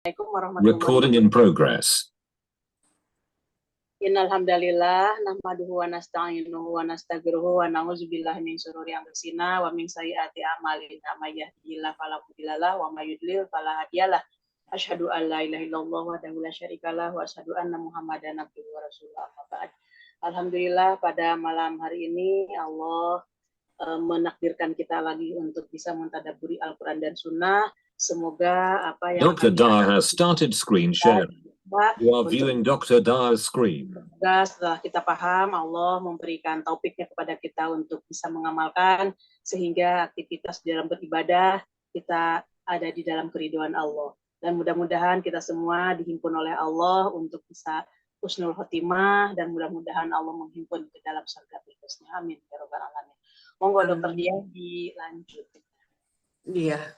Assalamualaikum warahmatullahi Recording in progress. Innal hamdalillah nahmaduhu wa nasta'inuhu wa nastaghfiruhu wa na'udzubillahi min syururi anfusina wa min sayyiati a'malina may yahdihillahu fala mudhillalah wa may yudlil fala hadiyalah. Asyhadu an la ilaha illallah wahdahu la syarikalah wa asyhadu anna Muhammadan abduhu wa rasuluh. Alhamdulillah pada malam hari ini Allah menakdirkan kita lagi untuk bisa mentadabburi Al-Qur'an dan Sunnah. Semoga apa yang Dr. Dar has started screen sharing. You are viewing Dr. Dar's screen. Setelah kita paham, Allah memberikan taufiknya kepada kita untuk bisa mengamalkan, sehingga aktivitas dalam beribadah kita ada di dalam keridhaan Allah. Dan mudah-mudahan kita semua dihimpun oleh Allah untuk bisa husnul khotimah, dan mudah-mudahan Allah menghimpun ke dalam surga Firdausnya. Amin ya rabbal alamin. Monggo Dokter Dia dilanjut. Iya.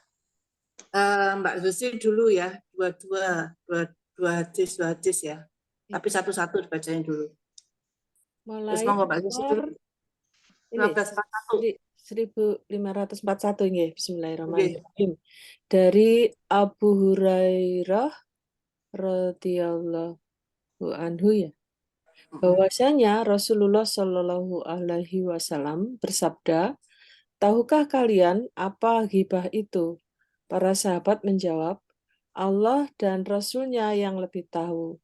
Mbak Zusi dulu ya, dua hadis ya. Tapi satu-satu dibacanya dulu. Mulai Terus monggo Mbak Zusi dulu. 1541 nggih. Bismillahirrahmanirrahim. Dari Abu Hurairah radhiyallahu anhu ya. Bahwasanya Rasulullah Shallallahu alaihi wasallam bersabda, "Tahukah kalian apa ghibah itu?" Para sahabat menjawab, "Allah dan Rasul-Nya yang lebih tahu."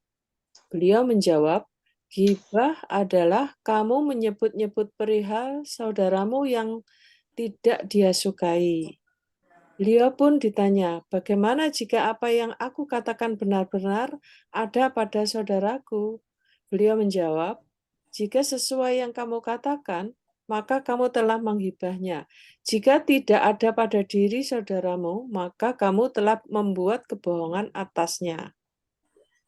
Beliau menjawab, "Ghibah adalah kamu menyebut-nyebut perihal saudaramu yang tidak dia sukai." Beliau pun ditanya, "Bagaimana jika apa yang aku katakan benar-benar ada pada saudaraku?" Beliau menjawab, "Jika sesuai yang kamu katakan, maka kamu telah menghibahnya. Jika tidak ada pada diri saudaramu, maka kamu telah membuat kebohongan atasnya."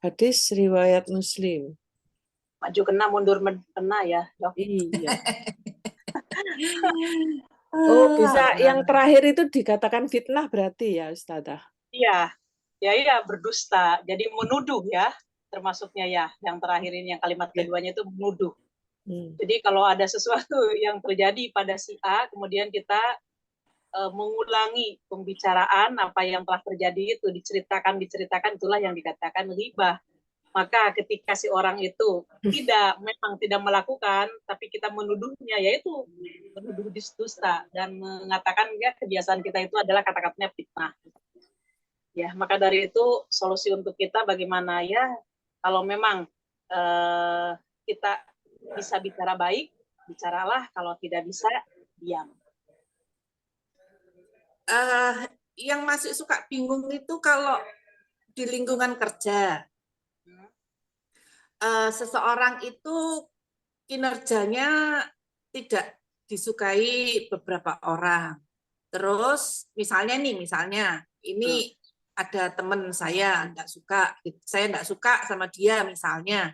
Hadis riwayat Muslim. Maju kena, mundur kena ya, Dok. Iya. Oh, bisa yang terakhir itu dikatakan fitnah berarti ya, Ustazah? Iya, berdusta. Jadi menuduh ya, termasuknya ya. Yang terakhir ini, yang kalimat keduanya itu menuduh. Jadi kalau ada sesuatu yang terjadi pada si A, kemudian kita mengulangi pembicaraan apa yang telah terjadi itu, diceritakan, itulah yang dikatakan ghibah. Maka ketika si orang itu memang tidak melakukan, tapi kita menuduhnya, yaitu menuduh dusta dan mengatakan ya kebiasaan kita itu adalah kata-katanya fitnah. Ya, maka dari itu solusi untuk kita bagaimana ya, kalau memang kita bisa bicara baik, bicaralah. Kalau tidak bisa, diam. Yang masih suka bingung itu kalau di lingkungan kerja, seseorang itu kinerjanya tidak disukai beberapa orang. Terus misalnya ini ada teman saya nggak suka sama dia misalnya.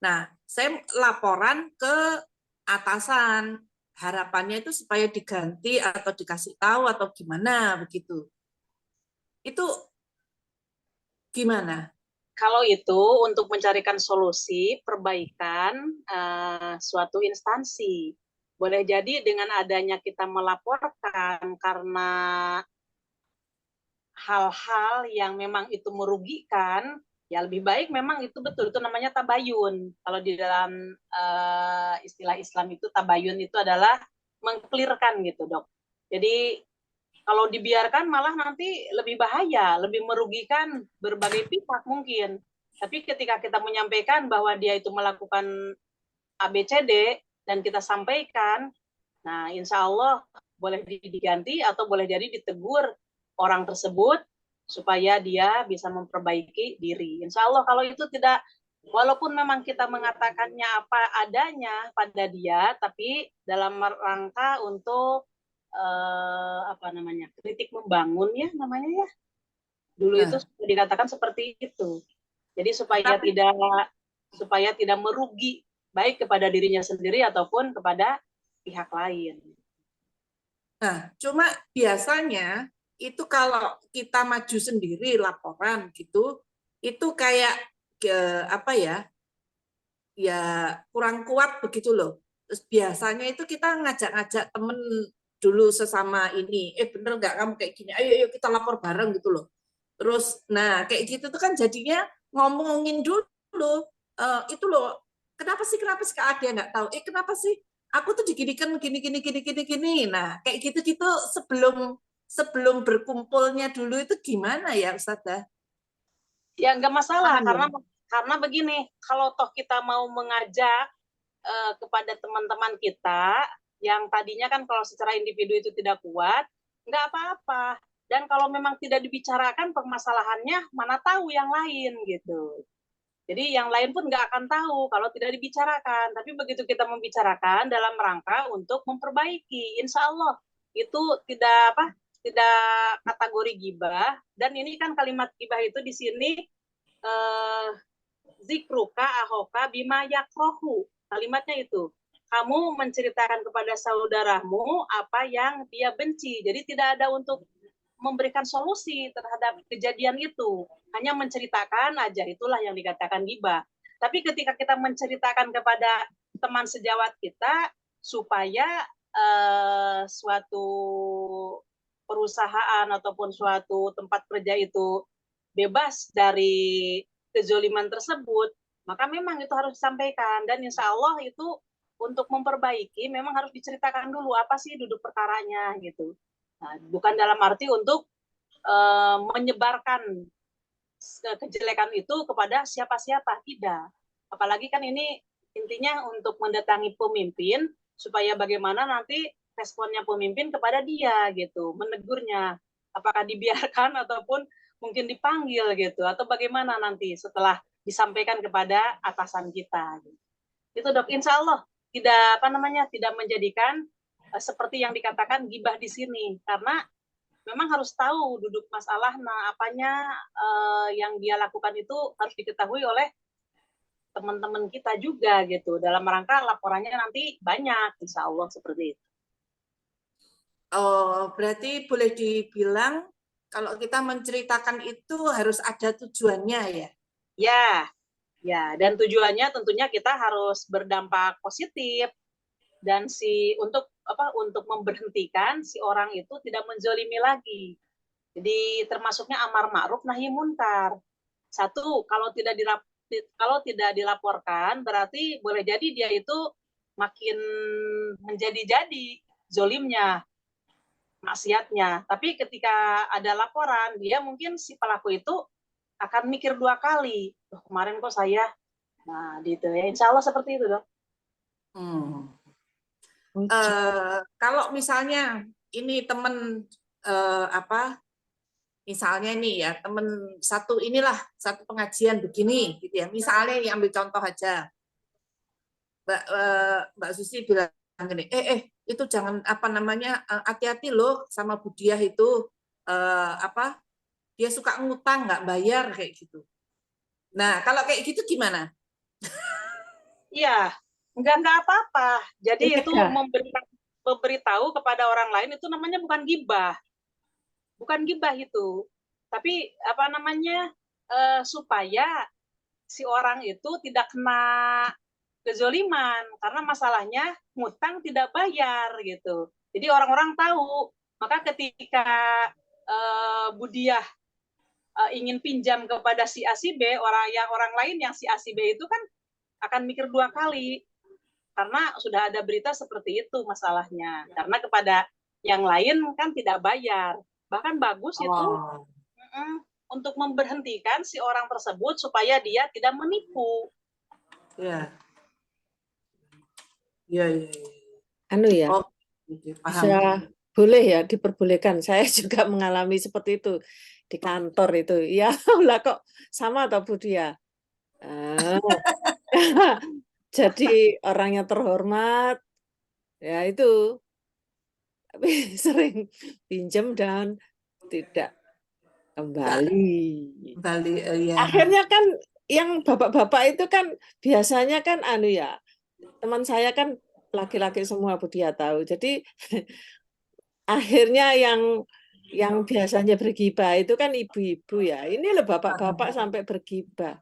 Nah, saya laporan ke atasan, harapannya itu supaya diganti atau dikasih tahu atau gimana begitu. Itu gimana? Kalau itu untuk mencarikan solusi perbaikan suatu instansi. Boleh jadi dengan adanya kita melaporkan karena hal-hal yang memang itu merugikan, ya lebih baik memang itu betul, itu namanya tabayun. Kalau di dalam istilah Islam itu tabayun itu adalah mengklirkan gitu, Dok. Jadi kalau dibiarkan malah nanti lebih bahaya, lebih merugikan berbagai pihak mungkin. Tapi ketika kita menyampaikan bahwa dia itu melakukan ABCD dan kita sampaikan, nah insya Allah boleh diganti atau boleh jadi ditegur orang tersebut supaya dia bisa memperbaiki diri. Insya Allah kalau itu tidak, walaupun memang kita mengatakannya apa adanya pada dia, tapi dalam rangka untuk kritik membangun ya namanya ya. Dulu itu dikatakan seperti itu. Jadi supaya tidak merugi baik kepada dirinya sendiri ataupun kepada pihak lain. Nah, cuma biasanya itu kalau kita maju sendiri laporan gitu, itu kayak ya kurang kuat begitu loh. Terus biasanya itu kita ngajak-ngajak temen dulu sesama ini, bener nggak kamu kayak gini, ayo kita lapor bareng gitu loh. Terus, nah kayak gitu tuh kan jadinya ngomongin dulu, itu loh, kenapa sih Kak Adia nggak tahu? Kenapa sih aku tuh diginikan gini. Nah kayak gitu-gitu sebelum berkumpulnya dulu itu gimana ya Ustazah? Ya nggak masalah, Paham ya? karena begini, kalau toh kita mau mengajak kepada teman-teman kita yang tadinya kan kalau secara individu itu tidak kuat, nggak apa-apa. Dan kalau memang tidak dibicarakan permasalahannya, mana tahu yang lain gitu. Jadi yang lain pun nggak akan tahu kalau tidak dibicarakan. Tapi begitu kita membicarakan dalam rangka untuk memperbaiki, insya Allah itu tidak kategori gibah. Dan ini kan kalimat gibah itu di sini zikruka ahoka bima yakrohu. Kalimatnya itu, kamu menceritakan kepada saudaramu apa yang dia benci. Jadi tidak ada untuk memberikan solusi terhadap kejadian itu. Hanya menceritakan aja, itulah yang dikatakan gibah. Tapi ketika kita menceritakan kepada teman sejawat kita, supaya suatu perusahaan ataupun suatu tempat kerja itu bebas dari kezoliman tersebut, maka memang itu harus disampaikan. Dan insya Allah itu untuk memperbaiki memang harus diceritakan dulu apa sih duduk perkaranya gitu. Nah, bukan dalam arti untuk menyebarkan kejelekan itu kepada siapa-siapa, tidak. Apalagi kan ini intinya untuk mendatangi pemimpin supaya bagaimana nanti responnya pemimpin kepada dia gitu, menegurnya, apakah dibiarkan ataupun mungkin dipanggil gitu, atau bagaimana nanti setelah disampaikan kepada atasan kita. Gitu. Itu Dok, insya Allah tidak menjadikan seperti yang dikatakan gibah di sini, karena memang harus tahu duduk masalah, apanya yang dia lakukan itu harus diketahui oleh teman-teman kita juga gitu, dalam rangka laporannya nanti banyak, insya Allah seperti itu. Oh, berarti boleh dibilang kalau kita menceritakan itu harus ada tujuannya ya? Ya, dan tujuannya tentunya kita harus berdampak positif dan untuk memberhentikan si orang itu tidak menzolimi lagi. Jadi termasuknya amar ma'ruf nahi munkar. Satu, kalau tidak dilaporkan berarti boleh jadi dia itu makin menjadi-jadi zolimnya, maksiatnya. Tapi ketika ada laporan, dia mungkin si pelaku itu akan mikir 2 kali. Kemarin kok saya, nah gitu ya. Insya Allah seperti itu Dok. Kalau misalnya ini teman misalnya nih ya teman satu pengajian begini gitu ya, misalnya yang ambil contoh aja Mbak Susi bilang gini, itu jangan hati-hati loh sama Budiah itu dia suka ngutang nggak bayar kayak gitu. Nah kalau kayak gitu gimana? Iya, enggak apa-apa. Jadi itu memberitahu kepada orang lain itu namanya bukan gibah. Bukan gibah itu. Tapi supaya si orang itu tidak kena kezoliman, karena masalahnya ngutang tidak bayar gitu. Jadi orang-orang tahu. Maka ketika Budiah ingin pinjam kepada si A si B, orang lain yang si A si B itu kan akan mikir 2 kali, karena sudah ada berita seperti itu masalahnya. Karena kepada yang lain kan tidak bayar. Bahkan bagus itu untuk memberhentikan si orang tersebut supaya dia tidak menipu. Ya. Bisa boleh ya diperbolehkan. Saya juga mengalami seperti itu di kantor itu. Ya lah kok sama atau Budia? Jadi orangnya terhormat, ya itu. Tapi sering pinjam dan tidak kembali. Akhirnya kan yang bapak-bapak itu kan biasanya kan teman saya kan laki-laki semua Budia tahu. Jadi akhirnya yang biasanya bergibah itu kan ibu-ibu ya. Ini loh bapak-bapak sampai bergibah.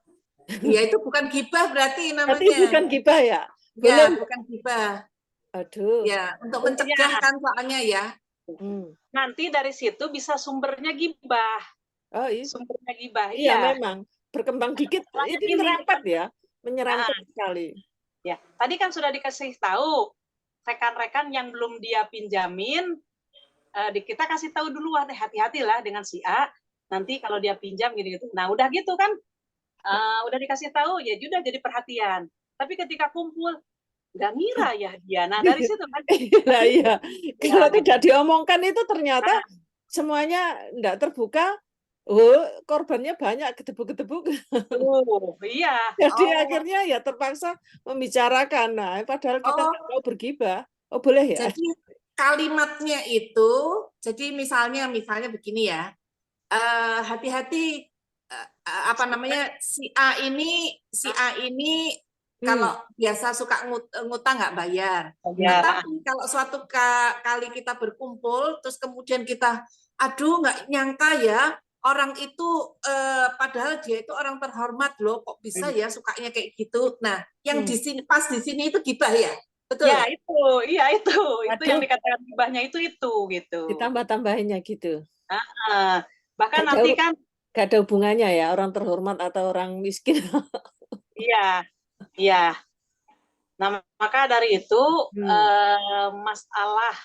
Iya itu bukan gibah berarti namanya. Berarti bukan gibah ya? Ya, bukan gibah. Aduh. Ya, untuk mencegah kan soalnya ya. Nanti dari situ bisa sumbernya gibah. Oh, sumbernya gibah. iya Iya. memang berkembang dikit Masalahnya ini gini, nyerempet ya, nah, menyeramkan sekali. ya tadi kan sudah dikasih tahu rekan-rekan yang belum dia pinjamin, kita kasih tahu dulu, hati-hatilah dengan si A, nanti kalau dia pinjam gitu-gitu. Nah udah gitu kan, udah dikasih tahu ya sudah jadi perhatian. Tapi ketika kumpul nggak ngira ya dia. Nah dari situ kan. Nah, iya. Ya, Kalau tidak diomongkan itu ternyata nah, semuanya enggak terbuka. Oh, korbannya banyak gedebuk-gedebuk. iya. Jadi Oh, akhirnya ya terpaksa membicarakan. Nah, padahal kita oh, nggak mau bergibah. Oh, boleh ya? jadi kalimatnya itu, jadi misalnya begini ya, hati-hati apa namanya si A ini kalau biasa suka ngutang nggak bayar. Nah, Ya, tapi kalau suatu kali kita berkumpul, terus kemudian kita, aduh nggak nyangka ya, orang itu padahal dia itu orang terhormat loh, kok bisa ya sukanya kayak gitu. Nah, yang di sini pas di sini itu gibah ya, betul? ya itu, iya itu yang Waduh, dikatakan gibahnya itu gitu. ditambah-tambahinnya gitu. Bahkan Gak ada, nanti kan, gak ada hubungannya ya orang terhormat atau orang miskin. iya, iya. Nah maka dari itu masalah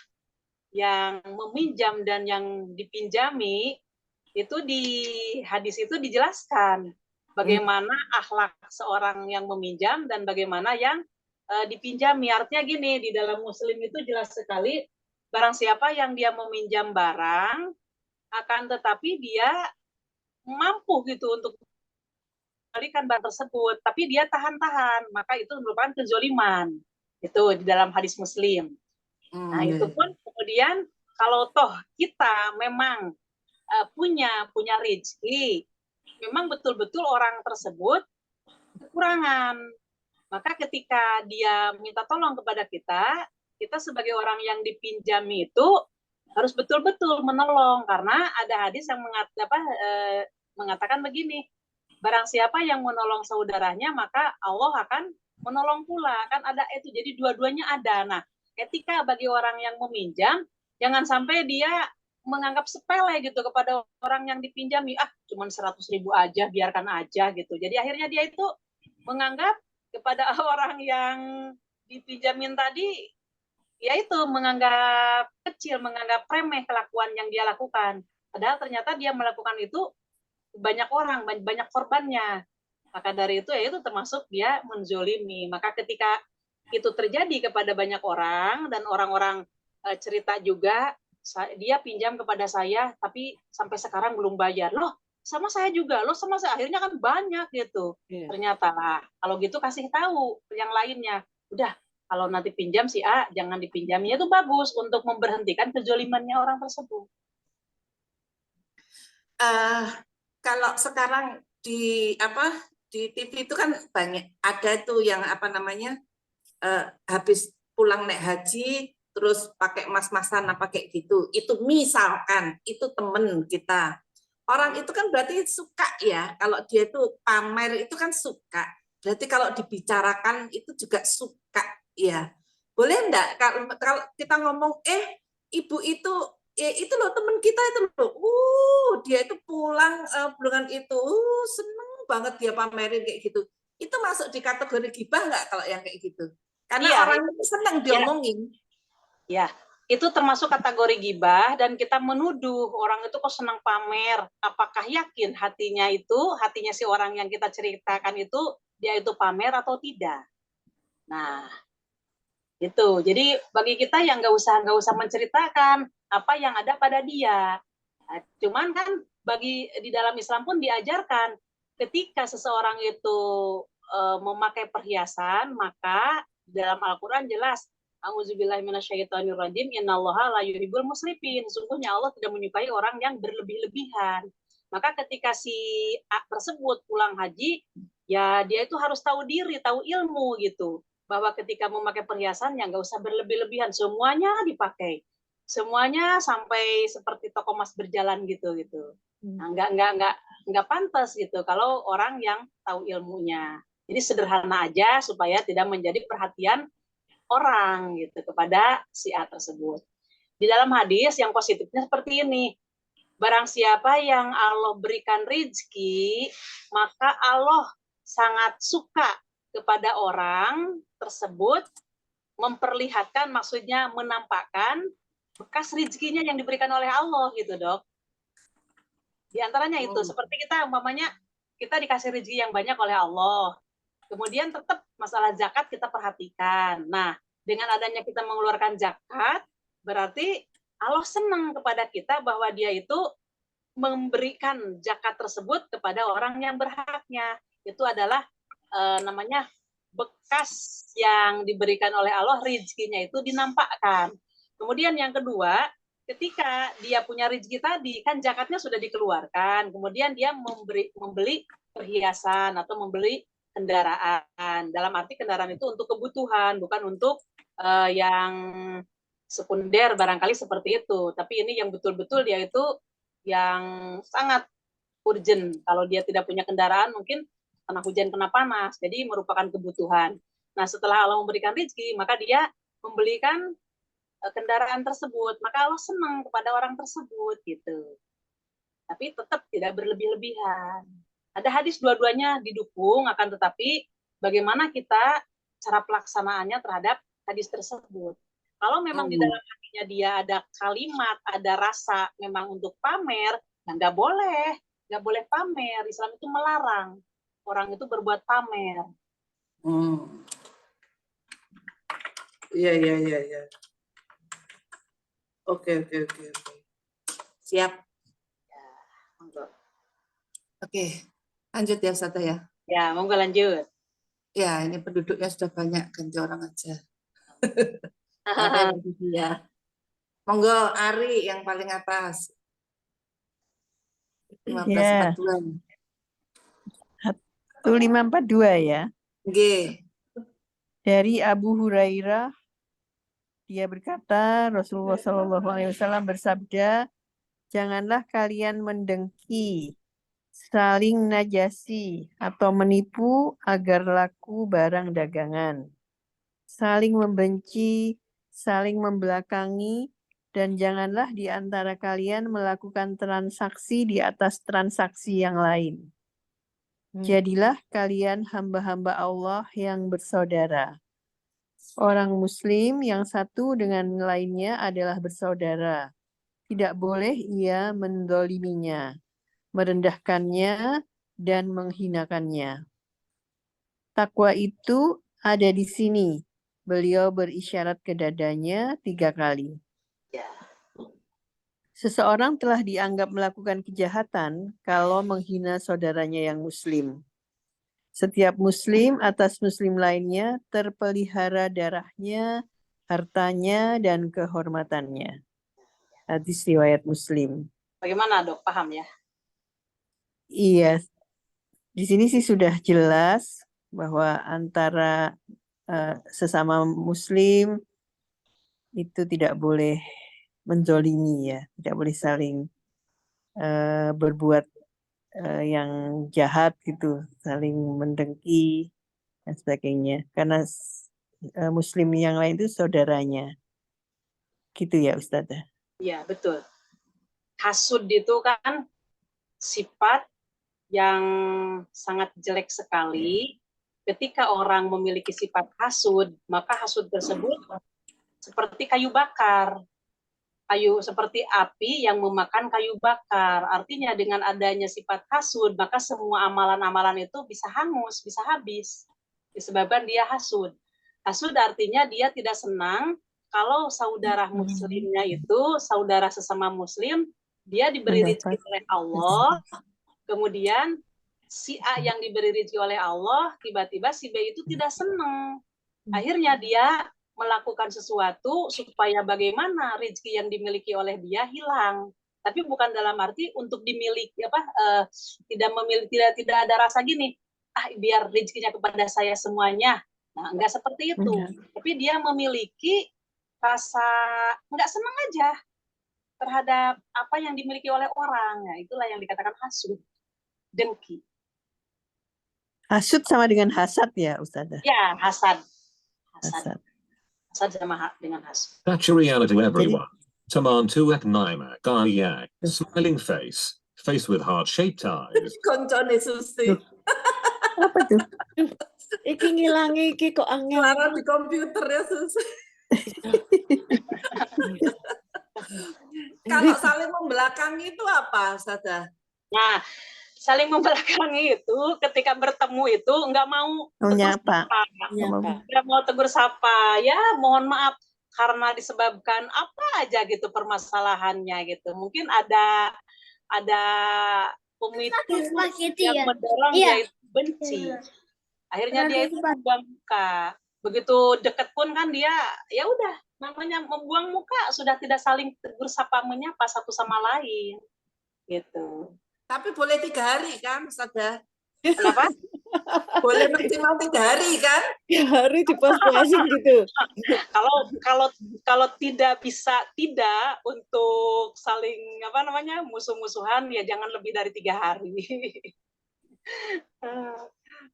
yang meminjam dan yang dipinjami itu di hadis itu dijelaskan bagaimana akhlak seorang yang meminjam dan bagaimana yang dipinjami. Artinya gini, di dalam Muslim itu jelas sekali, barang siapa yang dia meminjam barang, akan tetapi dia mampu gitu untuk membalikan barang tersebut, tapi dia tahan-tahan, maka itu merupakan kezoliman. Itu di dalam hadis Muslim. Nah, itu pun kemudian kalau toh kita memang punya rezeki, memang betul-betul orang tersebut kekurangan. Maka ketika dia minta tolong kepada kita sebagai orang yang dipinjami itu harus betul-betul menolong, karena ada hadis yang mengatakan begini, barang siapa yang menolong saudaranya maka Allah akan menolong pula, kan ada itu, jadi dua-duanya ada. Nah, ketika bagi orang yang meminjam, jangan sampai dia menganggap sepele gitu kepada orang yang dipinjami, cuma 100.000 aja, biarkan aja gitu. Jadi akhirnya dia itu menganggap kepada orang yang dipinjamin tadi, yaitu menganggap kecil, menganggap remeh kelakuan yang dia lakukan. Padahal ternyata dia melakukan itu banyak orang, banyak korbannya. Maka dari itu ya itu termasuk dia menzolimi. Maka ketika itu terjadi kepada banyak orang dan orang-orang cerita juga, dia pinjam kepada saya tapi sampai sekarang belum bayar. Loh, sama saya juga. Loh, sama saya. Akhirnya kan banyak gitu. Yeah. Ternyata lah, kalau gitu kasih tahu yang lainnya. Udah, kalau nanti pinjam si A, jangan dipinjaminya, itu bagus untuk memberhentikan kezolimannya orang tersebut. Kalau sekarang di TV itu kan banyak ada tuh yang habis pulang naik haji terus pakai mas-masan apa kayak gitu. Itu misalkan itu temen kita. Orang itu kan berarti suka ya. Kalau dia itu pamer itu kan suka. Berarti kalau dibicarakan itu juga suka ya. Boleh enggak kalau kita ngomong ibu itu loh teman kita itu loh, dia itu pulang bulan itu seneng banget dia pamerin kayak gitu. Itu masuk di kategori gibah nggak kalau yang kayak gitu? Karena orang itu seneng diomongin. Ya, itu termasuk kategori gibah dan kita menuduh orang itu kok senang pamer. Apakah yakin hatinya si orang yang kita ceritakan itu dia itu pamer atau tidak? Nah, itu. Jadi bagi kita yang nggak usah menceritakan apa yang ada pada dia. Nah, cuman kan di dalam Islam pun diajarkan ketika seseorang itu memakai perhiasan, maka dalam Al-Quran jelas, A'udzubillahi minasyaitonirrajim, innallaha la yuhibbul musrifin. Sesungguhnya Allah tidak menyukai orang yang berlebih-lebihan. Maka ketika si A tersebut pulang haji, ya dia itu harus tahu diri, tahu ilmu gitu. Bahwa ketika memakai perhiasan ya nggak usah berlebih-lebihan, semuanya dipakai. Semuanya sampai seperti toko emas berjalan gitu. Nah, nggak pantas gitu kalau orang yang tahu ilmunya. Jadi sederhana aja supaya tidak menjadi perhatian orang gitu kepada si A tersebut. Di dalam hadis yang positifnya seperti ini. Barang siapa yang Allah berikan rizki, maka Allah sangat suka kepada orang tersebut memperlihatkan, maksudnya menampakkan bekas rizkinya yang diberikan oleh Allah gitu, Dok. Di antaranya itu, seperti kita umpamanya kita dikasih rezeki yang banyak oleh Allah. Kemudian tetap masalah zakat kita perhatikan. Nah, dengan adanya kita mengeluarkan zakat, berarti Allah senang kepada kita bahwa dia itu memberikan zakat tersebut kepada orang yang berhaknya. Itu adalah namanya bekas yang diberikan oleh Allah, rezekinya itu dinampakkan. Kemudian yang kedua, ketika dia punya rezeki tadi, kan zakatnya sudah dikeluarkan, kemudian dia membeli perhiasan atau membeli kendaraan. Dalam arti kendaraan itu untuk kebutuhan, bukan untuk yang sekunder barangkali seperti itu. Tapi ini yang betul-betul dia itu yang sangat urgent. Kalau dia tidak punya kendaraan, mungkin kena hujan, kena panas, jadi merupakan kebutuhan. Nah, setelah Allah memberikan rezeki, maka dia membelikan kendaraan tersebut, maka Allah senang kepada orang tersebut gitu. Tapi tetap tidak berlebih-lebihan. Ada hadis dua-duanya didukung, akan tetapi bagaimana kita cara pelaksanaannya terhadap hadis tersebut. Kalau memang di dalam hatinya dia ada kalimat, ada rasa memang untuk pamer, nah nggak boleh pamer. Islam itu melarang orang itu berbuat pamer. Iya. Oke. Siap. Oke, lanjut ya Ustazah ya. Ya, monggo lanjut. Ya, ini penduduknya sudah banyak, ganti orang aja. Ya. Monggo Ari yang paling atas. 1542. 1542 ya. Oke. Dari Abu Hurairah, dia berkata, Rasulullah SAW bersabda, janganlah kalian mendengki, saling najasi, atau menipu agar laku barang dagangan, saling membenci, saling membelakangi, dan janganlah di antara kalian melakukan transaksi di atas transaksi yang lain. Jadilah kalian hamba-hamba Allah yang bersaudara. Orang Muslim yang satu dengan lainnya adalah bersaudara. Tidak boleh ia mendoliminya, merendahkannya, dan menghinakannya. Takwa itu ada di sini. Beliau berisyarat ke dadanya 3 kali. Seseorang telah dianggap melakukan kejahatan kalau menghina saudaranya yang Muslim. Setiap Muslim atas Muslim lainnya terpelihara darahnya, hartanya, dan kehormatannya. Hadis riwayat Muslim. Bagaimana, Dok? Paham ya? Iya, di sini sih sudah jelas bahwa antara sesama Muslim itu tidak boleh menzolimi ya, tidak boleh saling berbuat yang jahat gitu, saling mendengki dan sebagainya. Karena Muslim yang lain itu saudaranya, gitu ya Ustazah. Iya, betul. Hasud itu kan sifat yang sangat jelek sekali. Ketika orang memiliki sifat hasud, maka hasud tersebut seperti kayu bakar. Seperti api yang memakan kayu bakar. Artinya dengan adanya sifat hasud, maka semua amalan-amalan itu bisa hangus, bisa habis. Disebabkan dia hasud. Hasud artinya dia tidak senang kalau saudara muslimnya itu, saudara sesama muslim, dia diberi rezeki oleh Allah, kemudian si A yang diberi rezeki oleh Allah, tiba-tiba si B itu tidak senang. Akhirnya dia melakukan sesuatu supaya bagaimana rezeki yang dimiliki oleh dia hilang. Tapi bukan dalam arti untuk dimiliki tidak ada rasa gini, biar rezekinya kepada saya semuanya. Nah, enggak seperti itu. Tapi dia memiliki rasa enggak senang aja terhadap apa yang dimiliki oleh orang. Nah, itulah yang dikatakan hasud, dengki. Hasud sama dengan hasad ya Ustazah? Ya, hasad sama dengan hasud. That's a reality, everyone. Tamantu eknaima gaya, smiling face, face with heart-shaped eyes. Koncone Susi. Loh. Apa tuh? Iki ngilangi iki kok angel. Suara di komputer ya Susi. Kalau saling membelakangi itu apa, Ustazah? Nah, saling membelakangi itu ketika bertemu itu nggak mau Menyapa. nggak mau tegur sapa. Ya, mohon maaf karena disebabkan apa aja gitu permasalahannya gitu. Mungkin ada pemicu yang mendorong dia itu benci. Akhirnya dia itu membuang muka. Begitu dekat pun kan dia ya udah namanya membuang muka, sudah tidak saling tegur sapa menyapa satu sama lain gitu. Tapi boleh 3 hari kan, Ustazah? Kenapa? Boleh maksimal 3 hari kan? 3 hari dipuas-puasin gitu. Kalau tidak bisa untuk saling musuh-musuhan ya jangan lebih dari 3 hari.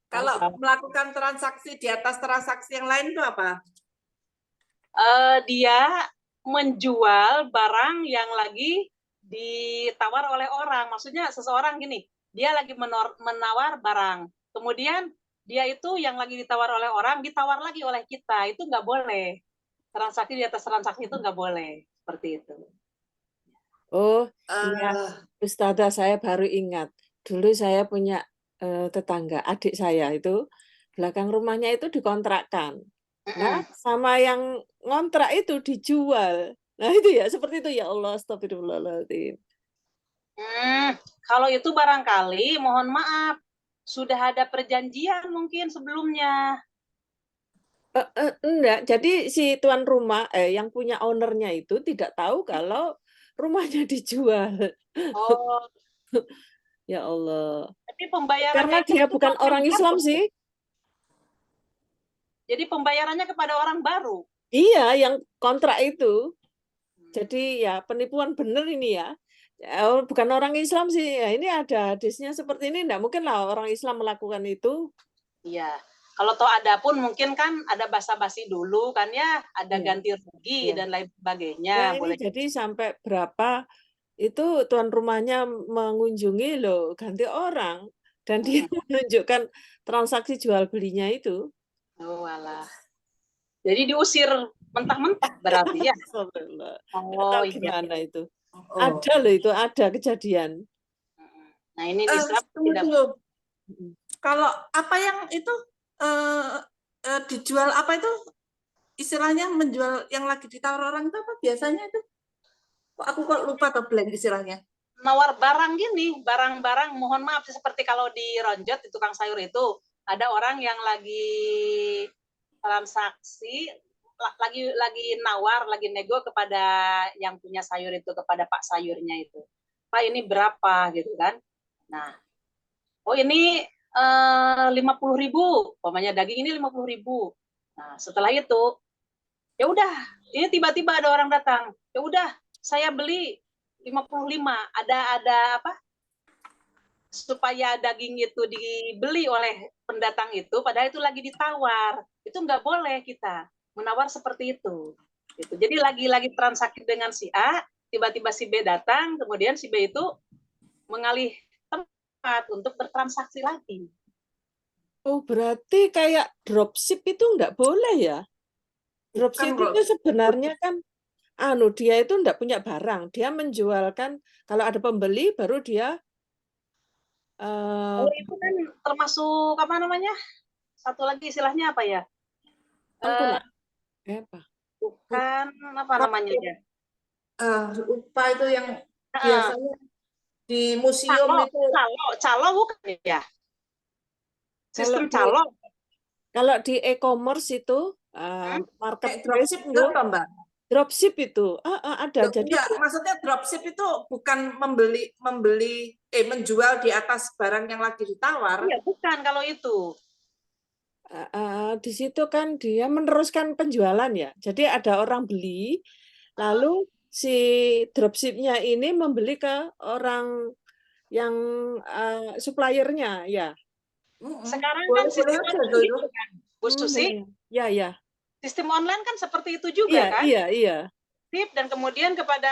Kalau melakukan transaksi di atas transaksi yang lain itu apa? Dia menjual barang yang lagi ditawar oleh orang. Maksudnya seseorang gini, dia lagi menawar barang. Kemudian dia itu yang lagi ditawar oleh orang, ditawar lagi oleh kita. Itu nggak boleh. Transaksi di atas transaksi itu nggak boleh. Seperti itu. Oh, iya. Ustazah, saya baru ingat. Dulu saya punya tetangga, adik saya itu, belakang rumahnya itu dikontrakkan. Nah, sama yang ngontrak itu dijual. Nah, itu ya, seperti itu ya Allah, astagfirullahaladzim. Kalau itu barangkali, mohon maaf, sudah ada perjanjian mungkin sebelumnya. Enggak, jadi si tuan rumah, yang punya ownernya itu tidak tahu kalau rumahnya dijual. Oh, Ya Allah. tapi pembayarannya Karena dia bukan orang Islam sih. Jadi pembayarannya kepada orang baru. Iya, yang kontrak itu. Jadi ya penipuan bener ini ya. Bukan orang Islam sih. Ya, ini ada hadisnya seperti ini. Enggak mungkin lah orang Islam melakukan itu. Iya. Kalau toh ada pun mungkin kan ada basa-basi dulu kan ya, ada ganti rugi dan lain sebagainya. Nah, ini jadi sampai berapa itu tuan rumahnya mengunjungi loh, ganti orang. Dan dia menunjukkan transaksi jual belinya itu. Oh, alah. Jadi diusir mentah-mentah berarti ya? Oh, gimana itu? Ada loh itu, ada kejadian. Nah, ini di Islam tidak. Kalau apa yang itu dijual apa itu istilahnya menjual yang lagi ditawar orang itu apa biasanya itu? Aku kok lupa atau blank istilahnya. Nawar barang gini, barang-barang mohon maaf seperti kalau di Ronjot di tukang sayur itu ada orang yang lagi transaksi lagi nawar, lagi nego kepada yang punya sayur itu, kepada Pak sayurnya itu. Pak ini berapa gitu kan. Nah, oh ini 50.000, umpamanya daging ini 50.000. Nah, setelah itu ya udah, ini tiba-tiba ada orang datang. Ya udah, saya beli 55. Ada apa? Supaya daging itu dibeli oleh pendatang itu, padahal itu lagi ditawar. Itu nggak boleh kita menawar seperti itu. Gitu. Jadi lagi transaksi dengan si A, tiba-tiba si B datang, kemudian si B itu mengalih tempat untuk bertransaksi lagi. Oh, berarti kayak dropship itu nggak boleh ya? Dropship itu sebenarnya kan dia itu enggak punya barang, dia menjualkan, kalau ada pembeli baru dia itu kan termasuk apa namanya? Satu lagi istilahnya apa ya? Apa? Bukan apa namanya ya? Lupa itu yang biasanya di museum itu. Calo bukan ya? Sistem calo. Kalau di e-commerce itu marketplace dropship enggak apa, Mbak? Dropship itu ada. Jadi maksudnya dropship itu bukan menjual di atas barang yang lagi ditawar. Iya, bukan kalau itu. Di situ kan dia meneruskan penjualan ya. Jadi ada orang beli, lalu si dropshipnya ini membeli ke orang yang suppliernya ya. Sekarang kan sistem online itu kan, Bu Susi. Ya. Sistem online kan seperti itu juga kan? Iya. titip dan kemudian kepada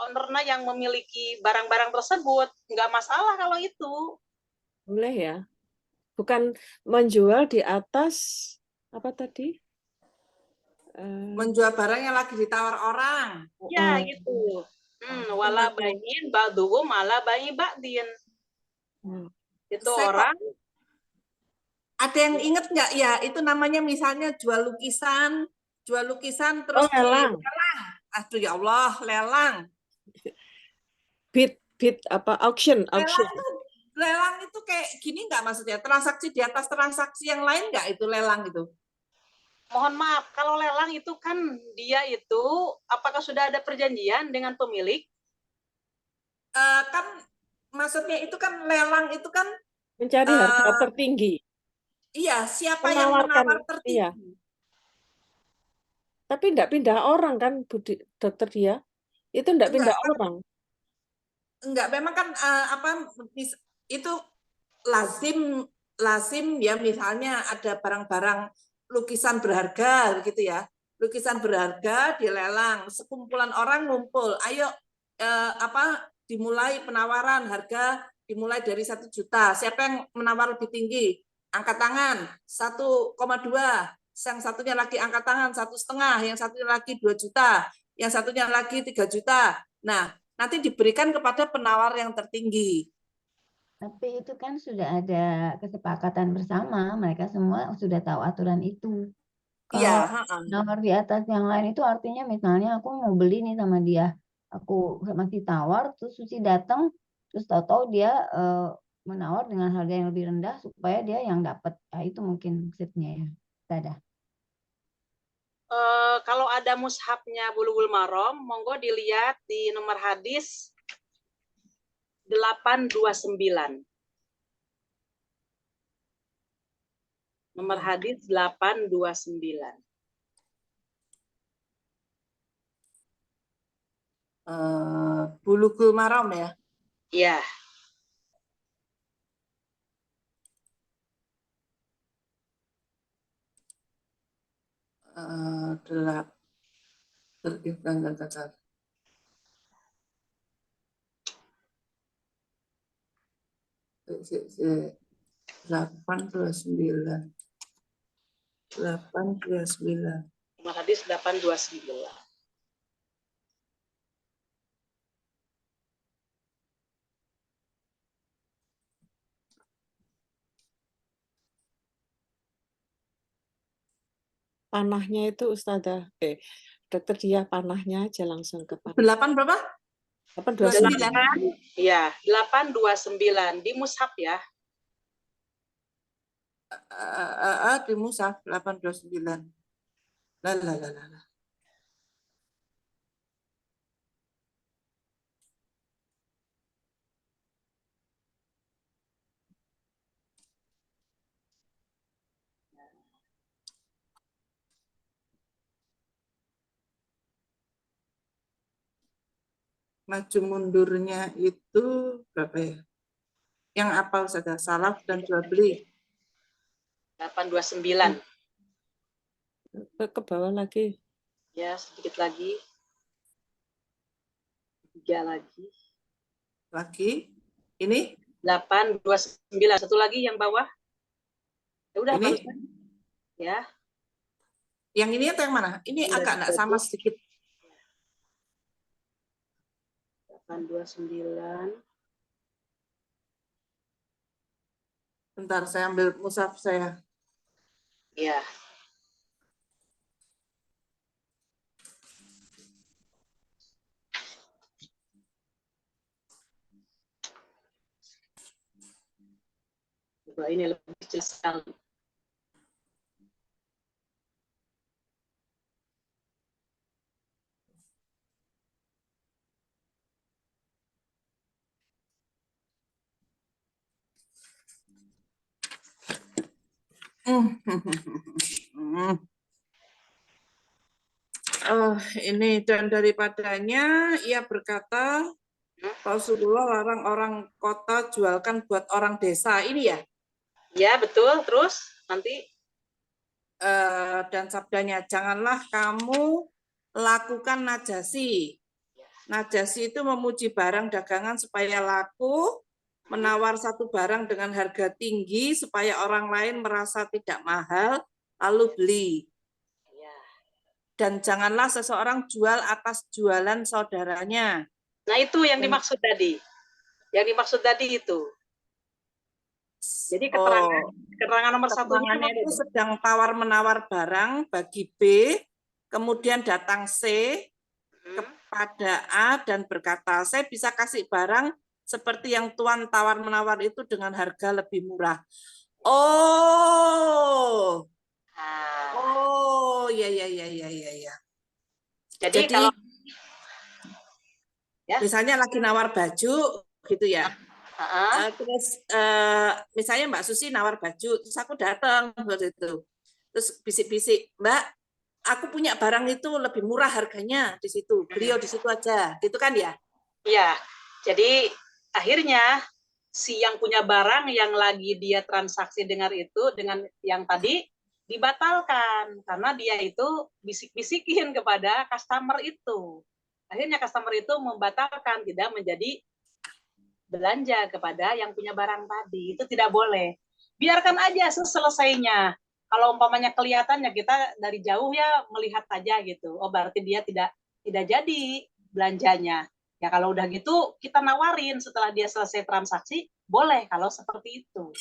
ownernya yang memiliki barang-barang tersebut, nggak masalah kalau itu. Boleh ya. Bukan menjual di atas apa tadi? Menjual barang yang lagi ditawar orang. Ya gitu. Wala bayin ba'duhum ala bayi ba'din. Itu Saya kok orang ada yang inget nggak ya? Itu namanya misalnya jual lukisan terus lelang. aduh ya Allah, lelang. Bid apa auction. Lelang itu kayak gini nggak maksudnya? Transaksi di atas transaksi yang lain nggak itu lelang itu? mohon maaf, kalau lelang itu kan dia itu apakah sudah ada perjanjian dengan pemilik? Kan maksudnya itu kan lelang itu kan Mencari harga tertinggi. iya, siapa yang Menawarkan, menawar tertinggi? iya. Tapi enggak pindah orang kan, dokter dia. Itu enggak pindah orang. Enggak, memang kan itu lazim ya, misalnya ada barang-barang lukisan berharga gitu ya. Lukisan berharga dilelang, sekumpulan orang ngumpul. Ayo dimulai penawaran, harga dimulai dari 1 juta. Siapa yang menawar lebih tinggi? Angkat tangan 1,2. Yang satunya lagi angkat tangan 1,5, yang satunya lagi 2 juta, yang satunya lagi 3 juta. Nah, nanti diberikan kepada penawar yang tertinggi. Tapi itu kan sudah ada kesepakatan bersama, mereka semua sudah tahu aturan itu. Iya, Kalau nawar di atas yang lain itu artinya misalnya aku mau beli nih sama dia, aku masih tawar, terus Susi datang, terus tahu-tahu dia menawar dengan harga yang lebih rendah supaya dia yang dapat. Nah, itu mungkin maksudnya ya. Dadah. Kalau ada mushafnya Bulughul Maram, monggo dilihat di nomor hadis 829. Nomor hadis 829. Bulughul Maram ya. Iya. Bentar. 829. Nomor hadis 829. Panahnya itu Ustazah, dokter dia panahnya aja langsung ke panah. 8 berapa? 829. Iya, 829 di mushaf ya. Di mushaf 829. Lah. Maju mundurnya itu berapa ya? Yang apal saja, salaf dan jual beli. 829. Ke bawah lagi. Ya, sedikit lagi. 3 lagi. Lagi. Ini 829. Satu lagi yang bawah. Ya udah ini. barusan. Ya. Yang ini atau yang mana? Ini agak enggak sama sedikit. 829. Bentar, saya ambil mushaf saya. Ya. Coba ini lebih kecil sekali. Ini dan daripadanya ia berkata Rasulullah larang orang kota jualkan buat orang desa, ini ya? Ya, betul. Terus nanti Dan sabdanya, janganlah kamu lakukan najasi. Najasi itu memuji barang dagangan supaya laku, menawar satu barang dengan harga tinggi supaya orang lain merasa tidak mahal, lalu beli. Ya. Dan janganlah seseorang jual atas jualan saudaranya. Nah, itu yang dimaksud tadi. Yang dimaksud tadi itu. Jadi keterangan nomor satunya Keterangannya itu sedang tawar-menawar barang bagi B, kemudian datang C kepada A dan berkata, saya bisa kasih barang seperti yang Tuan tawar-menawar itu dengan harga lebih murah. Oh, ya. Jadi kalau ya, misalnya lagi nawar baju, gitu ya. Terus misalnya Mbak Susi nawar baju, terus aku datang seperti itu. Terus bisik-bisik, Mbak, aku punya barang itu lebih murah harganya di situ. Beliau di situ aja, gitu kan ya? Iya. Jadi akhirnya si yang punya barang yang lagi dia transaksi dengan yang tadi dibatalkan karena dia itu bisik-bisikin kepada customer itu. Akhirnya customer itu membatalkan, tidak menjadi belanja kepada yang punya barang tadi. Itu tidak boleh. Biarkan aja selesainya. Kalau umpamanya kelihatannya kita dari jauh ya melihat aja gitu. Oh, berarti dia tidak jadi belanjanya. Ya kalau udah gitu kita nawarin setelah dia selesai transaksi, boleh kalau seperti itu.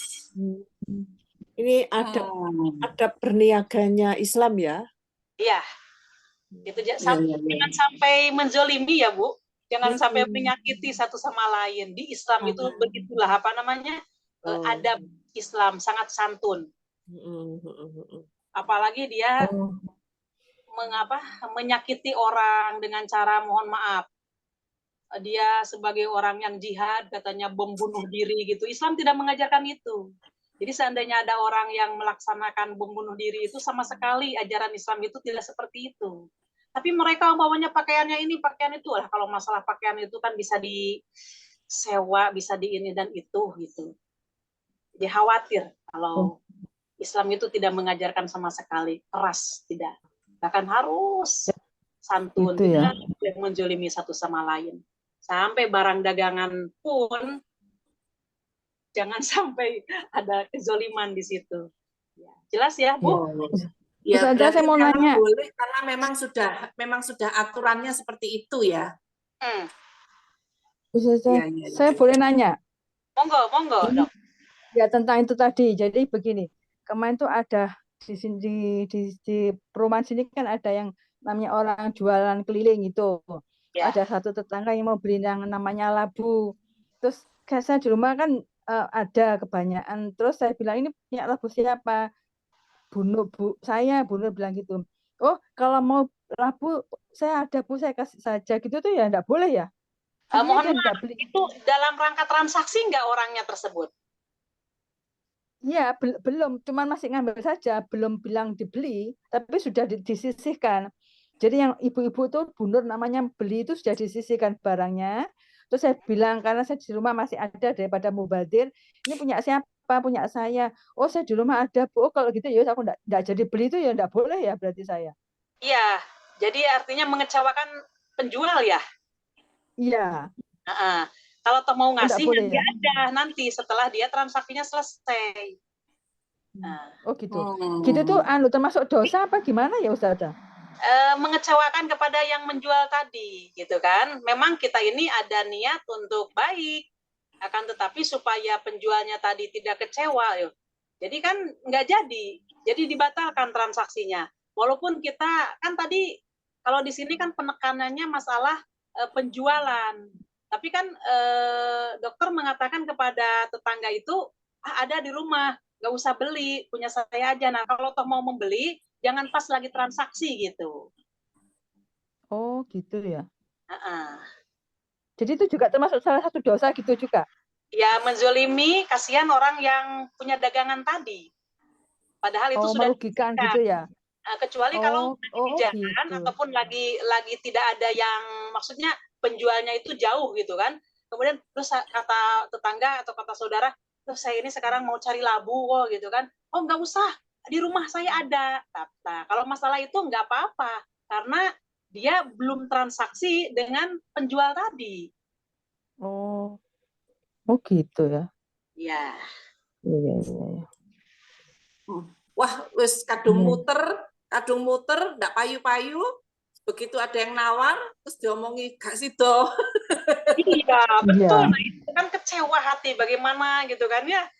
Ini ada perniaganya Islam ya? Iya. Itu jangan sampai menzolimi ya, Bu. Jangan sampai menyakiti satu sama lain. Di Islam itu begitulah adab Islam sangat santun. Apalagi dia menyakiti orang dengan cara mohon maaf. Dia sebagai orang yang jihad katanya membunuh diri gitu. Islam tidak mengajarkan itu. Jadi seandainya ada orang yang melaksanakan bom bunuh diri itu sama sekali ajaran Islam itu tidak seperti itu. Tapi mereka umpamanya pakaiannya ini, pakaian itu lah. Kalau masalah pakaian itu kan bisa disewa, bisa di ini dan itu gitu. Jadi khawatir kalau Islam itu tidak mengajarkan sama sekali keras, tidak. Bahkan harus santun, Itu ya. tidak menjolimi satu sama lain. Sampai barang dagangan pun jangan sampai ada kezoliman di situ. Ya, jelas ya, Bu? Ya, Ustazah, saya mau nanya. Boleh karena memang sudah aturannya seperti itu ya. Ustazah, saya boleh nanya? Monggo, Dok. Ya, tentang itu tadi. Jadi begini, kemarin tuh ada di sini di perumahan sini kan ada yang namanya orang jualan keliling itu. Ya. Ada satu tetangga yang mau beli yang namanya labu. Terus saya di rumah kan ada kebanyakan. Terus saya bilang, ini punya labu siapa? Saya bilang gitu. Oh, kalau mau labu saya ada, Bu, saya kasih saja gitu tuh ya enggak boleh ya? Mohon maaf, itu dalam rangka transaksi enggak orangnya tersebut? Ya, belum, cuman masih ngambil saja, belum bilang dibeli, tapi sudah disisihkan. Jadi yang ibu-ibu itu Bu Nur namanya beli itu sudah disisihkan barangnya. Terus saya bilang, karena saya di rumah masih ada daripada mubazir, ini punya siapa? Punya saya. Oh, saya di rumah ada, Bu. Oh, kalau gitu ya aku enggak jadi beli itu ya enggak boleh ya berarti saya. Iya, jadi artinya mengecewakan penjual ya? Iya. Kalau toh mau ngasih boleh, ya ada nanti setelah dia transaksinya selesai. Oh gitu. Gitu tuh termasuk dosa apa gimana ya Ustazah? Mengecewakan kepada yang menjual tadi, gitu kan? Memang kita ini ada niat untuk baik, akan tetapi supaya penjualnya tadi tidak kecewa, yuk. Jadi kan nggak jadi dibatalkan transaksinya. Walaupun kita kan tadi kalau di sini kan penekanannya masalah penjualan, tapi kan dokter mengatakan kepada tetangga itu ada di rumah, nggak usah beli, punya saya aja. Nah kalau toh mau membeli, jangan pas lagi transaksi gitu. Oh gitu ya. Jadi itu juga termasuk salah satu dosa gitu juga? Ya, menzolimi, kasihan orang yang punya dagangan tadi. Padahal itu sudah merugikan gitu ya? Kecuali kalau di jalan gitu. ataupun lagi tidak ada yang, maksudnya penjualnya itu jauh gitu kan. Kemudian terus kata tetangga atau kata saudara, terus saya ini sekarang mau cari labu kok gitu kan. Oh nggak usah, di rumah saya ada. Nah, kalau masalah itu nggak apa-apa, karena dia belum transaksi dengan penjual tadi. Oh, oh gitu ya. Ya. Iya, iya, iya. Wah, wis kadung Iya. muter, ndak payu-payu. Begitu ada yang nawar, terus diomongi gak sido. Iya, Iya. betul. Nah, itu kan kecewa hati bagaimana gitu kan ya.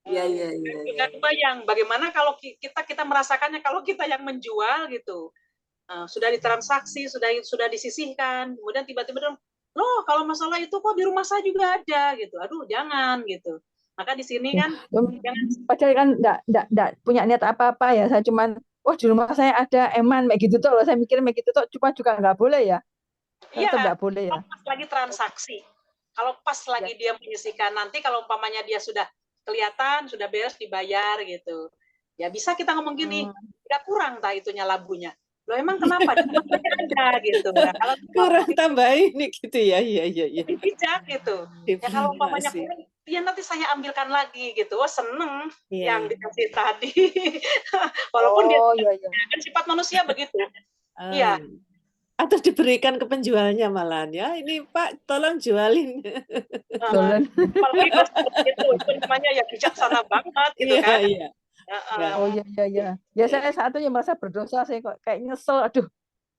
Iya. Nggak kebayang bagaimana kalau kita merasakannya kalau kita yang menjual gitu. Sudah ditransaksi, sudah disisihkan, kemudian tiba-tiba dong, loh kalau masalah itu kok di rumah saya juga ada gitu. Aduh, jangan gitu. Maka di sini kan jangan. Padahal kan enggak punya niat apa-apa ya. Saya cuman, oh di rumah saya ada eman, kayak gitu tuh. Kalau saya mikir kayak gitu tuh, cuma juga nggak boleh ya. Tetap Iya, nggak boleh ya. kalau pas lagi transaksi. Kalau pas lagi dia menyisihkan, nanti kalau umpamanya dia sudah kelihatan, sudah beres dibayar gitu. Ya bisa kita ngomong gini, udah kurang tak itunya labunya. Loh emang kenapa? Cuma saja ada gitu. Nah, kalau Kurang tambahin nih gitu ya. Iya. lebih bijak gitu. Ya kalau umpamanya kurang, ya nanti saya ambilkan lagi gitu. Wah seneng yang dikasih tadi. Walaupun dia kan sifat manusia begitu. Iya. Atau diberikan ke penjualnya malahan ya. Ini Pak, tolong jualin. Apalagi kalau seperti itu namanya ya bijaksana banget gitu kan. Iya. Oh iya. Ya saya saat itu ya merasa berdosa, saya kok kayak nyesel, aduh,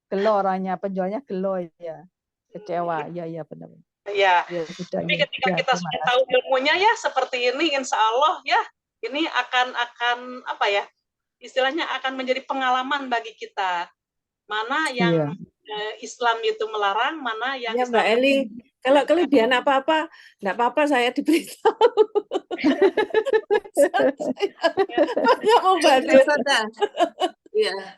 gelo orangnya, penjualnya gelo ya. Kecewa. Iya benar. Iya. Ya sudah. Tapi Ya. ketika kita sudah tahu ilmunya ya seperti ini, insya Allah ya ini akan apa ya, istilahnya akan menjadi pengalaman bagi kita. Mana yang Islam itu melarang, mana yang Ya, Islam Mbak Eli, kalau kelebihan apa-apa, enggak apa-apa saya diberitahu. Saya mau bantu. Iya.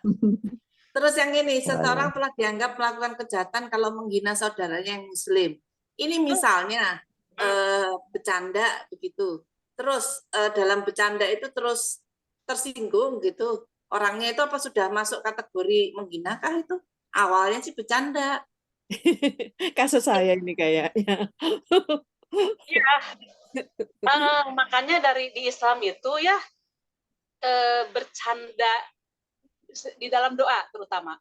Terus yang ini, seseorang telah dianggap melakukan kejahatan kalau menghina saudaranya yang Muslim. Ini misalnya bercanda begitu. Terus dalam bercanda itu terus tersinggung gitu. Orangnya itu apa sudah masuk kategori menghina kah itu? Awalnya sih bercanda. Kasus saya ini kayaknya. Iya. Makanya di Islam itu ya bercanda di dalam doa terutama.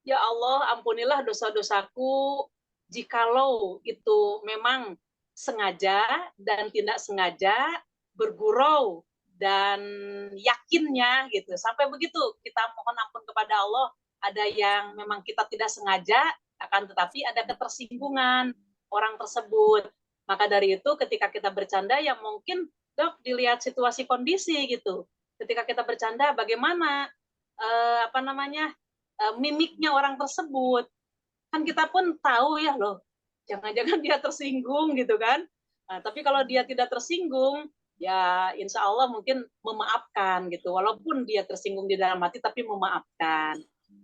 Ya Allah, ampunilah dosa-dosaku jikalau itu memang sengaja dan tidak sengaja, bergurau dan yakinnya gitu. Sampai begitu kita mohon ampun kepada Allah. Ada yang memang kita tidak sengaja, akan tetapi ada ketersinggungan orang tersebut. Maka dari itu ketika kita bercanda ya mungkin dok dilihat situasi kondisi gitu. Ketika kita bercanda bagaimana mimiknya orang tersebut. Kan kita pun tahu ya loh, jangan-jangan dia tersinggung gitu kan. Nah, tapi kalau dia tidak tersinggung, ya insya Allah mungkin memaafkan gitu. Walaupun dia tersinggung di dalam hati, tapi memaafkan.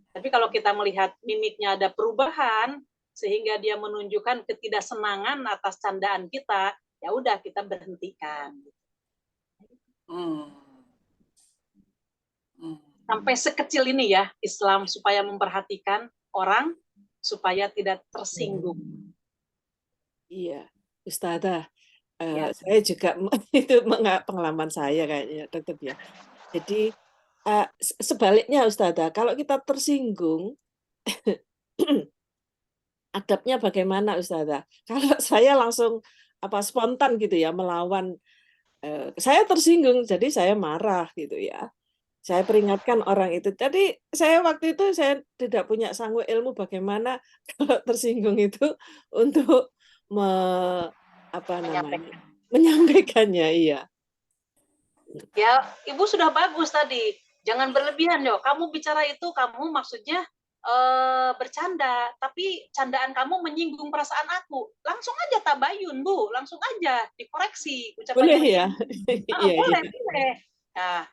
Tapi kalau kita melihat mimiknya ada perubahan, sehingga dia menunjukkan ketidaksenangan atas candaan kita, ya udah kita berhentikan. Sampai sekecil ini ya Islam supaya memperhatikan orang supaya tidak tersinggung. Iya, Ustazah, saya juga itu pengalaman saya kayaknya tetap ya. Jadi sebaliknya Ustazah, kalau kita tersinggung, adabnya bagaimana Ustazah? Kalau saya langsung spontan gitu ya melawan, saya tersinggung, jadi saya marah gitu ya. Saya peringatkan orang itu. Jadi saya waktu itu saya tidak punya sanggup ilmu bagaimana kalau tersinggung itu untuk menyampaikannya. Iya. Ya, Ibu sudah bagus tadi. Jangan berlebihan yo. Kamu bicara itu kamu maksudnya bercanda, tapi candaan kamu menyinggung perasaan aku. Langsung aja tabayun, Bu. Langsung aja dikoreksi ucapannya. Boleh ya? Boleh. Nah,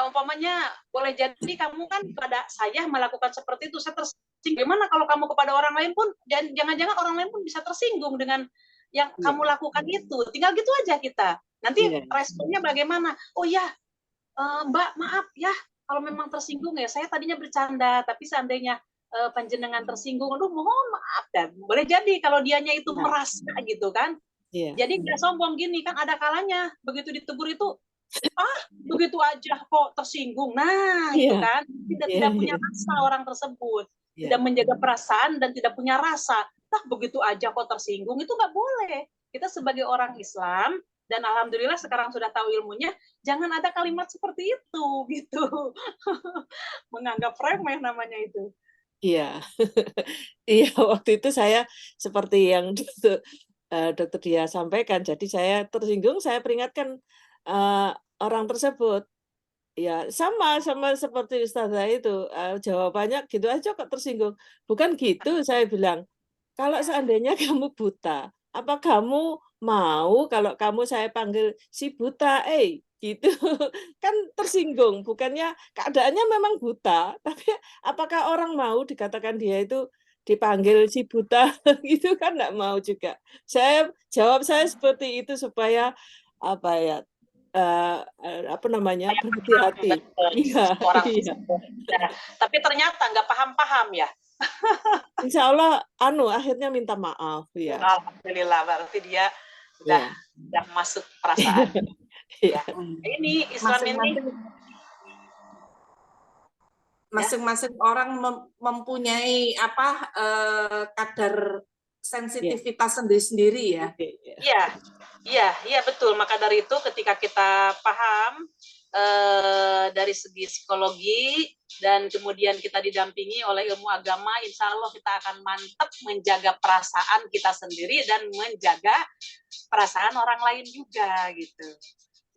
umpamanya boleh jadi kamu kan pada saya melakukan seperti itu, saya tersinggung. Gimana kalau kamu kepada orang lain pun, dan jangan-jangan orang lain pun bisa tersinggung dengan yang kamu lakukan itu. Tinggal gitu aja kita. Nanti responnya bagaimana? Oh ya, Mbak maaf ya, kalau memang tersinggung ya, saya tadinya bercanda, tapi seandainya panjenengan tersinggung, aduh mohon maaf dan boleh jadi kalau dianya itu merasa gitu kan. Jadi nggak sombong gini kan, ada kalanya begitu ditegur itu begitu aja kok tersinggung. Nah, itu kan tidak punya rasa orang tersebut. tidak Iya. menjaga perasaan dan tidak punya rasa. Nah, begitu aja kok tersinggung, itu nggak boleh. Kita sebagai orang Islam, dan alhamdulillah sekarang sudah tahu ilmunya, jangan ada kalimat seperti itu, gitu. Menganggap remeh namanya itu. Iya. Iya, waktu itu saya seperti yang dokter Dia sampaikan. Jadi saya tersinggung, saya peringatkan orang tersebut. Ya, sama seperti Ustazah itu. Jawabannya gitu aja kok tersinggung. Bukan gitu, saya bilang. Kalau seandainya kamu buta, apa kamu mau kalau kamu saya panggil si buta, gitu. Kan tersinggung, bukannya keadaannya memang buta, tapi apakah orang mau dikatakan dia itu dipanggil si buta, gitu kan nggak mau juga. Jawab saya seperti itu supaya apa ya, apa namanya, berhati-hati. Iya, Orang iya. ya. Tapi ternyata nggak paham-paham ya. Insya Allah, akhirnya minta maaf, ya. Alhamdulillah, berarti dia udah masuk perasaan. Iya. Ini Islam ini Masing-masing orang mempunyai kadar sensitivitas sendiri-sendiri ya. Iya betul. Maka dari itu ketika kita paham dari segi psikologi dan kemudian kita didampingi oleh ilmu agama, insya Allah kita akan mantap menjaga perasaan kita sendiri dan menjaga perasaan orang lain juga gitu.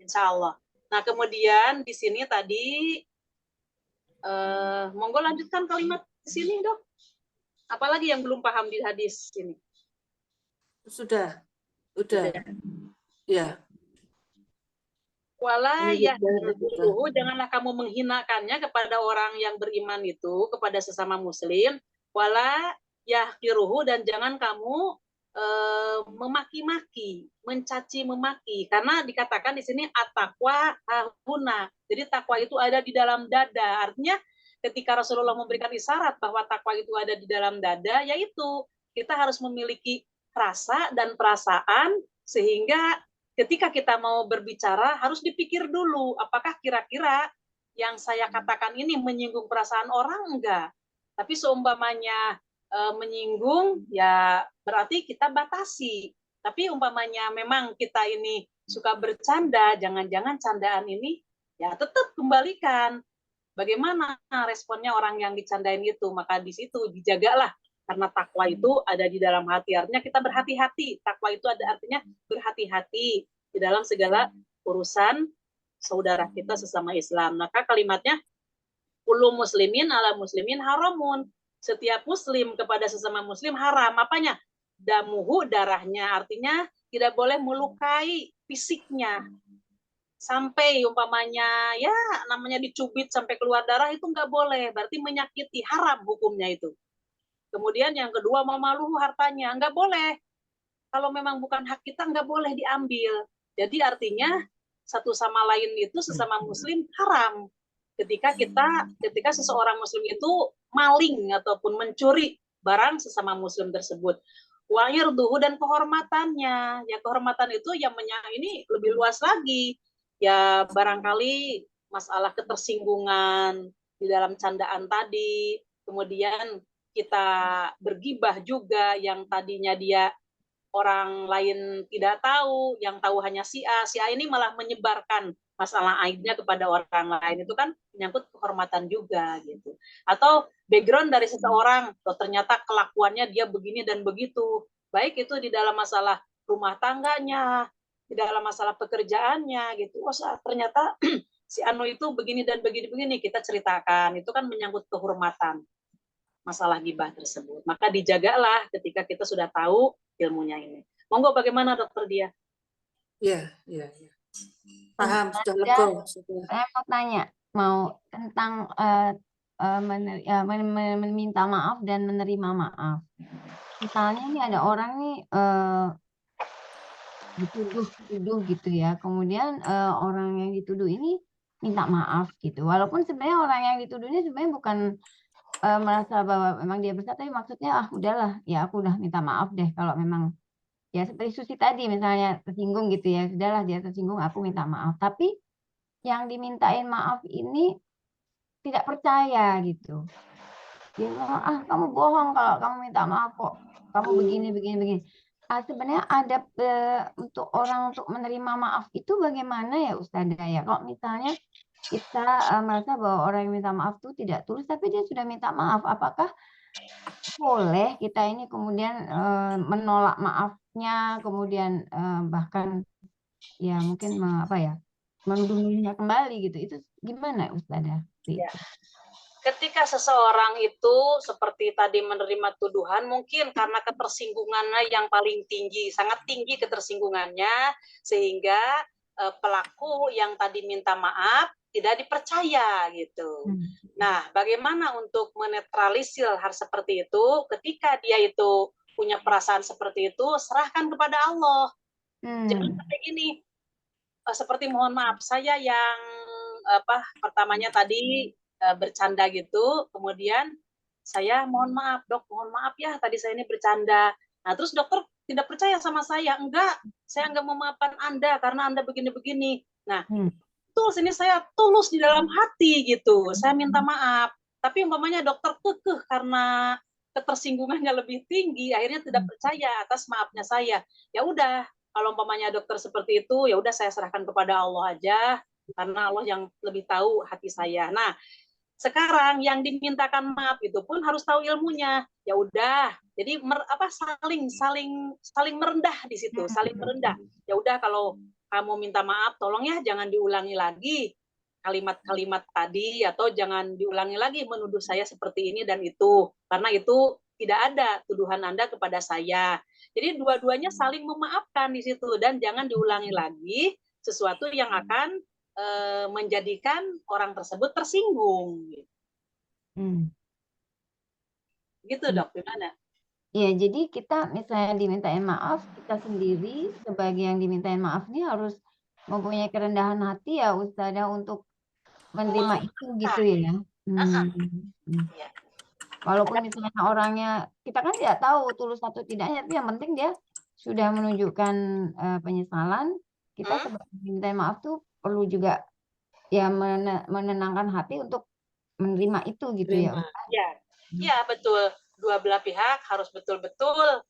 Insya Allah. Nah kemudian di sini tadi monggo lanjutkan kalimat di sini dok. Apalagi yang belum paham di hadis ini? Udah. Ya. Wala yahdiruhu, janganlah kamu menghinakannya kepada orang yang beriman itu, kepada sesama muslim. Wala yahdiruhu, dan jangan kamu memaki-maki, mencaci memaki, karena dikatakan di sini at-taqwa hahuna. Jadi takwa itu ada di dalam dada. Artinya ketika Rasulullah memberikan isyarat bahwa takwa itu ada di dalam dada, yaitu kita harus memiliki rasa dan perasaan sehingga ketika kita mau berbicara harus dipikir dulu apakah kira-kira yang saya katakan ini menyinggung perasaan orang enggak. Tapi seumpamanya menyinggung ya berarti kita batasi. Tapi umpamanya memang kita ini suka bercanda, jangan-jangan candaan ini ya tetap kembalikan. Bagaimana responnya orang yang dicandain itu? Maka di situ dijagalah, karena takwa itu ada di dalam hati. Artinya kita berhati-hati. Takwa itu ada artinya berhati-hati di dalam segala urusan saudara kita sesama Islam. Maka kalimatnya kullu muslimin ala muslimin haramun. Setiap muslim kepada sesama muslim haram. Apanya? Damuhu, darahnya. Artinya tidak boleh melukai fisiknya. Sampai umpamanya ya namanya dicubit sampai keluar darah itu nggak boleh. Berarti menyakiti, haram hukumnya itu. Kemudian yang kedua, memaluhu hartanya. Nggak boleh. Kalau memang bukan hak kita, nggak boleh diambil. Jadi artinya satu sama lain itu sesama muslim haram. Ketika seseorang muslim itu maling ataupun mencuri barang sesama muslim tersebut. Wa'irduhu, dan kehormatannya. Ya kehormatan itu yang ini lebih luas lagi. Ya barangkali masalah ketersinggungan di dalam candaan tadi. Kemudian kita bergibah juga yang tadinya dia orang lain tidak tahu, yang tahu hanya si A ini malah menyebarkan masalah aibnya kepada orang lain, itu kan menyangkut kehormatan juga gitu. Atau background dari seseorang, ternyata kelakuannya dia begini dan begitu, baik itu di dalam masalah rumah tangganya, di dalam masalah pekerjaannya gitu. Ternyata si Anu itu begini dan begini-begini, kita ceritakan, itu kan menyangkut kehormatan masalah gibah tersebut. Maka dijagalah ketika kita sudah tahu ilmunya ini. Monggo, bagaimana dokter Dia? Iya. Paham, sudah lega. Saya mau tanya, tentang meminta maaf dan menerima maaf. Misalnya ini ada orang nih dituduh gitu ya, kemudian orang yang dituduh ini minta maaf gitu. Walaupun sebenarnya orang yang dituduh ini sebenarnya bukan merasa bahwa memang dia bersalah, tapi maksudnya udahlah, ya aku udah minta maaf deh kalau memang ya seperti Susi tadi misalnya tersinggung gitu ya, sudahlah dia tersinggung, aku minta maaf. Tapi yang dimintain maaf ini tidak percaya gitu. Dia bilang, ah kamu bohong kalau kamu minta maaf kok. Kamu begini, begini, begini. Sebenarnya adab untuk orang untuk menerima maaf itu bagaimana ya Ustazah ya? Kalau misalnya kita merasa bahwa orang yang minta maaf itu tidak tulus, tapi dia sudah minta maaf, apakah boleh kita ini kemudian menolak maafnya, kemudian bahkan ya mungkin menghubunginya kembali gitu? Itu gimana Ustazah? Ya. Ketika seseorang itu seperti tadi menerima tuduhan, mungkin karena ketersinggungannya yang paling tinggi, sangat tinggi ketersinggungannya, sehingga pelaku yang tadi minta maaf tidak dipercaya gitu. Nah, bagaimana untuk menetralisir hal seperti itu? Ketika dia itu punya perasaan seperti itu, serahkan kepada Allah. Jangan sampai gini, seperti mohon maaf, saya yang pertamanya tadi bercanda gitu, kemudian saya mohon maaf dok, mohon maaf ya tadi saya ini bercanda. Nah terus dokter tidak percaya sama saya, enggak, saya enggak memaafkan Anda karena Anda begini-begini. Nah betul, sini saya tulus di dalam hati gitu, saya minta maaf. Tapi umpamanya dokter kekeh karena ketersinggungannya lebih tinggi, akhirnya tidak percaya atas maafnya saya. Ya udah, kalau umpamanya dokter seperti itu, ya udah saya serahkan kepada Allah aja, karena Allah yang lebih tahu hati saya. Nah, sekarang yang dimintakan maaf itu pun harus tahu ilmunya. Ya udah, jadi saling merendah di situ, saling merendah. Ya udah, kalau kamu minta maaf, tolong ya jangan diulangi lagi kalimat-kalimat tadi, atau jangan diulangi lagi menuduh saya seperti ini dan itu, karena itu tidak ada tuduhan Anda kepada saya. Jadi dua-duanya saling memaafkan di situ, dan jangan diulangi lagi sesuatu yang akan menjadikan orang tersebut tersinggung. Gitu dok, gimana? Ya, jadi kita misalnya dimintain maaf, kita sendiri sebagai yang dimintain maaf ini harus mempunyai kerendahan hati ya Ustazah untuk menerima itu gitu ya. Walaupun misalnya orangnya, kita kan tidak tahu tulus atau tidaknya, tapi yang penting dia sudah menunjukkan penyesalan, kita sebagai dimintain maaf tuh perlu juga ya menenangkan hati untuk menerima itu gitu ya. Ya betul. Dua belah pihak harus betul-betul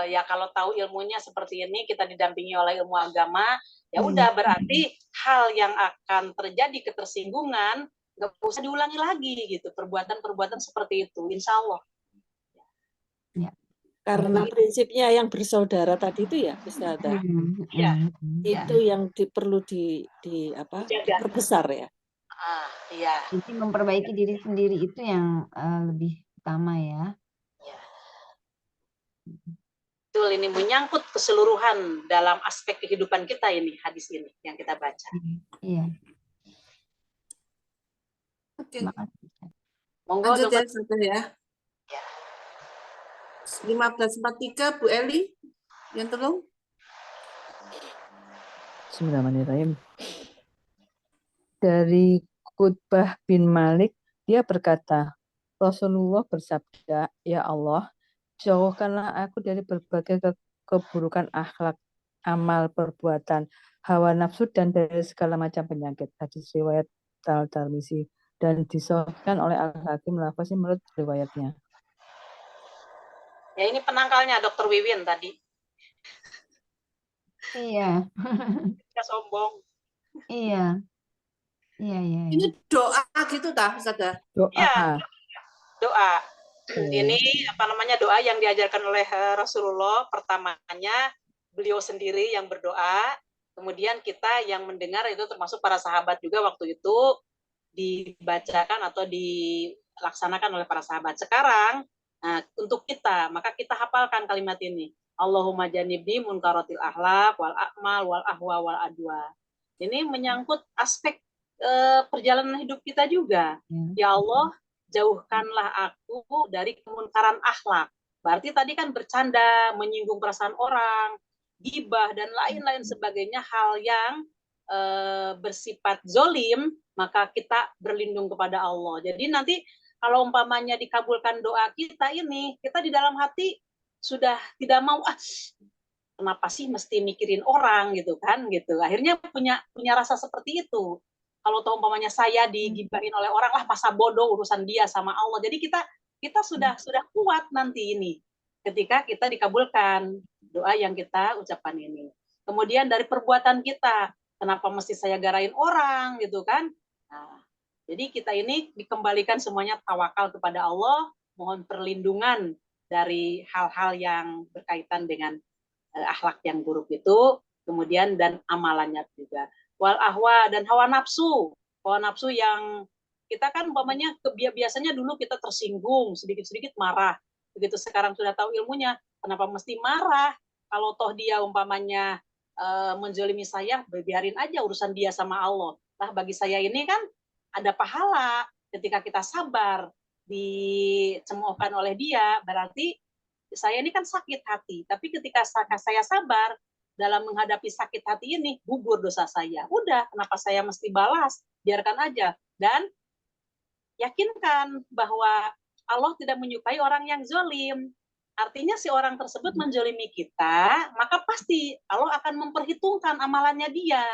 ya kalau tahu ilmunya seperti ini, kita didampingi oleh ilmu agama, ya udah berarti hal yang akan terjadi ketersinggungan nggak usah diulangi lagi gitu, perbuatan-perbuatan seperti itu, insya Allah. Ya. Karena prinsipnya yang bersaudara tadi itu ya, Ustazah. Itu yang perlu diperbesar ya. Iya. Jadi memperbaiki diri sendiri itu yang lebih utama ya. Betul, ini menyangkut keseluruhan dalam aspek kehidupan kita ini, hadis ini yang kita baca. Iya. Oke. Monggo lanjut ya, dokter. ya. 1543 Bu Eli yang tolong. Bismillahirrahmanirrahim. Dari Qutbah bin Malik, dia berkata, Rasulullah bersabda, ya Allah, jauhkanlah aku dari berbagai keburukan akhlak, amal, perbuatan, hawa nafsu, dan dari segala macam penyakit. Hadis riwayat Al-Tirmizi dan disahihkan oleh Al-Hakim Al-Fazi menurut riwayatnya. Ya ini penangkalnya Dokter Wiwin tadi. Iya. Kita sombong. Iya. Ini doa gitu tak, Ustazah? Doa. Ya, doa. Ini doa yang diajarkan oleh Rasulullah. Pertamanya beliau sendiri yang berdoa, kemudian kita yang mendengar, itu termasuk para sahabat juga waktu itu dibacakan atau dilaksanakan oleh para sahabat. Sekarang untuk kita, maka kita hafalkan kalimat ini. Allahumma janibni munkaratil akhlak wal a'mal wal ahwa wal adwa. Ini menyangkut aspek perjalanan hidup kita juga. Ya Allah, jauhkanlah aku dari kemunkaran akhlak. Berarti tadi kan bercanda, menyinggung perasaan orang, gibah, dan lain-lain sebagainya, hal yang bersifat zolim, maka kita berlindung kepada Allah. Jadi nanti kalau umpamanya dikabulkan doa kita ini, kita di dalam hati sudah tidak mau, kenapa sih mesti mikirin orang gitu kan, gitu. Akhirnya punya rasa seperti itu. kalau tahu umpamanya saya digibahin oleh orang, lah masa bodoh urusan dia sama Allah. Jadi kita sudah kuat nanti ini ketika kita dikabulkan doa yang kita ucapkan ini. Kemudian dari perbuatan kita, kenapa mesti saya garain orang gitu kan? Nah, jadi kita ini dikembalikan semuanya tawakal kepada Allah, mohon perlindungan dari hal-hal yang berkaitan dengan akhlak yang buruk itu, kemudian dan amalannya juga. Wal ahwa dan hawa nafsu yang kita kan umpamanya biasanya dulu kita tersinggung, sedikit-sedikit marah. Begitu sekarang sudah tahu ilmunya, kenapa mesti marah? Kalau toh dia umpamanya menzolimi saya, biarin aja urusan dia sama Allah. Nah, bagi saya ini kan ada pahala ketika kita sabar dicemoohkan oleh dia, berarti saya ini kan sakit hati. Tapi ketika saya sabar dalam menghadapi sakit hati ini, gugur dosa saya. Udah, kenapa saya mesti balas? Biarkan aja. Dan yakinkan bahwa Allah tidak menyukai orang yang zolim. Artinya si orang tersebut menzolimi kita, maka pasti Allah akan memperhitungkan amalannya dia.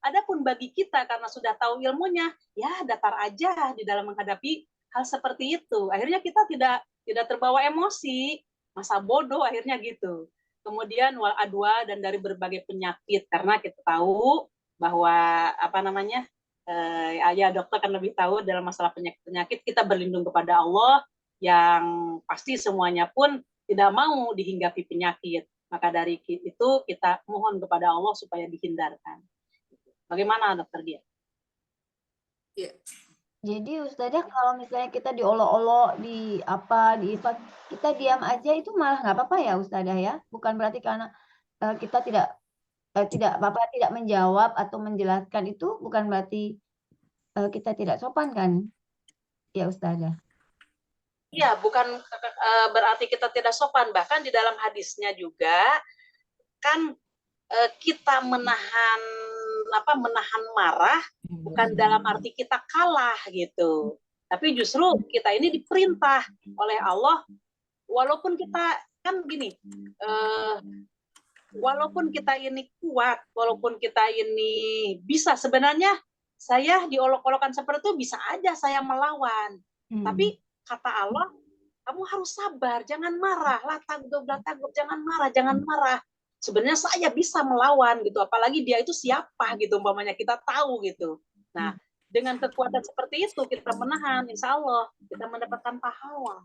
Adapun bagi kita karena sudah tahu ilmunya, ya datar aja di dalam menghadapi hal seperti itu. Akhirnya kita tidak terbawa emosi, masa bodoh akhirnya gitu. Kemudian wal adwa dan dari berbagai penyakit, karena kita tahu bahwa ya dokter kan lebih tahu dalam masalah penyakit kita berlindung kepada Allah yang pasti semuanya pun tidak mau dihinggapi penyakit. Maka dari itu kita mohon kepada Allah supaya dihindarkan. Bagaimana dokter dia? Ya. Jadi Ustazah kalau misalnya kita diolok-olok, kita diam aja itu malah nggak apa-apa ya Ustazah ya? Bukan berarti karena kita tidak menjawab atau menjelaskan itu bukan berarti kita tidak sopan kan? Ya Ustazah. Iya, bukan berarti kita tidak sopan. Bahkan di dalam hadisnya juga kan kita menahan marah bukan dalam arti kita kalah gitu. Tapi justru kita ini diperintah oleh Allah, walaupun kita kan gini, walaupun kita ini kuat, walaupun kita ini bisa, sebenarnya saya diolok-olokan seperti itu bisa aja saya melawan. Tapi kata Allah, kamu harus sabar, jangan marah, la tagdob, jangan marah. Sebenarnya saya bisa melawan gitu, apalagi dia itu siapa gitu, umpamanya kita tahu gitu. Nah, dengan kekuatan seperti itu kita menahan, insya Allah kita mendapatkan pahala.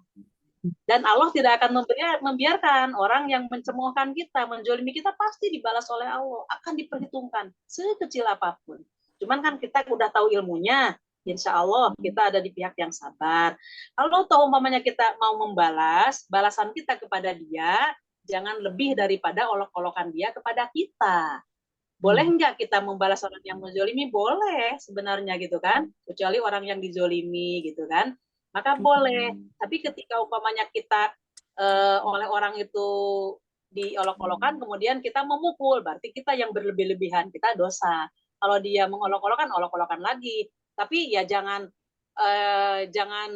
Dan Allah tidak akan membiarkan orang yang mencemoohkan kita, menzolimi kita, pasti dibalas oleh Allah, akan diperhitungkan sekecil apapun. Cuman kan kita udah tahu ilmunya, insya Allah kita ada di pihak yang sabar. Kalau tahu umpamanya kita mau membalas, balasan kita kepada dia jangan lebih daripada olok-olokan dia kepada kita. Boleh nggak kita membalas orang yang menzolimi? Boleh sebenarnya gitu kan, kecuali orang yang dizolimi gitu kan, maka boleh. Tapi ketika umpamanya kita oleh orang itu diolok-olokan, kemudian kita memukul, berarti kita yang berlebih-lebihan, kita dosa. Kalau dia mengolok-olokan, olok-olokan lagi. Tapi ya jangan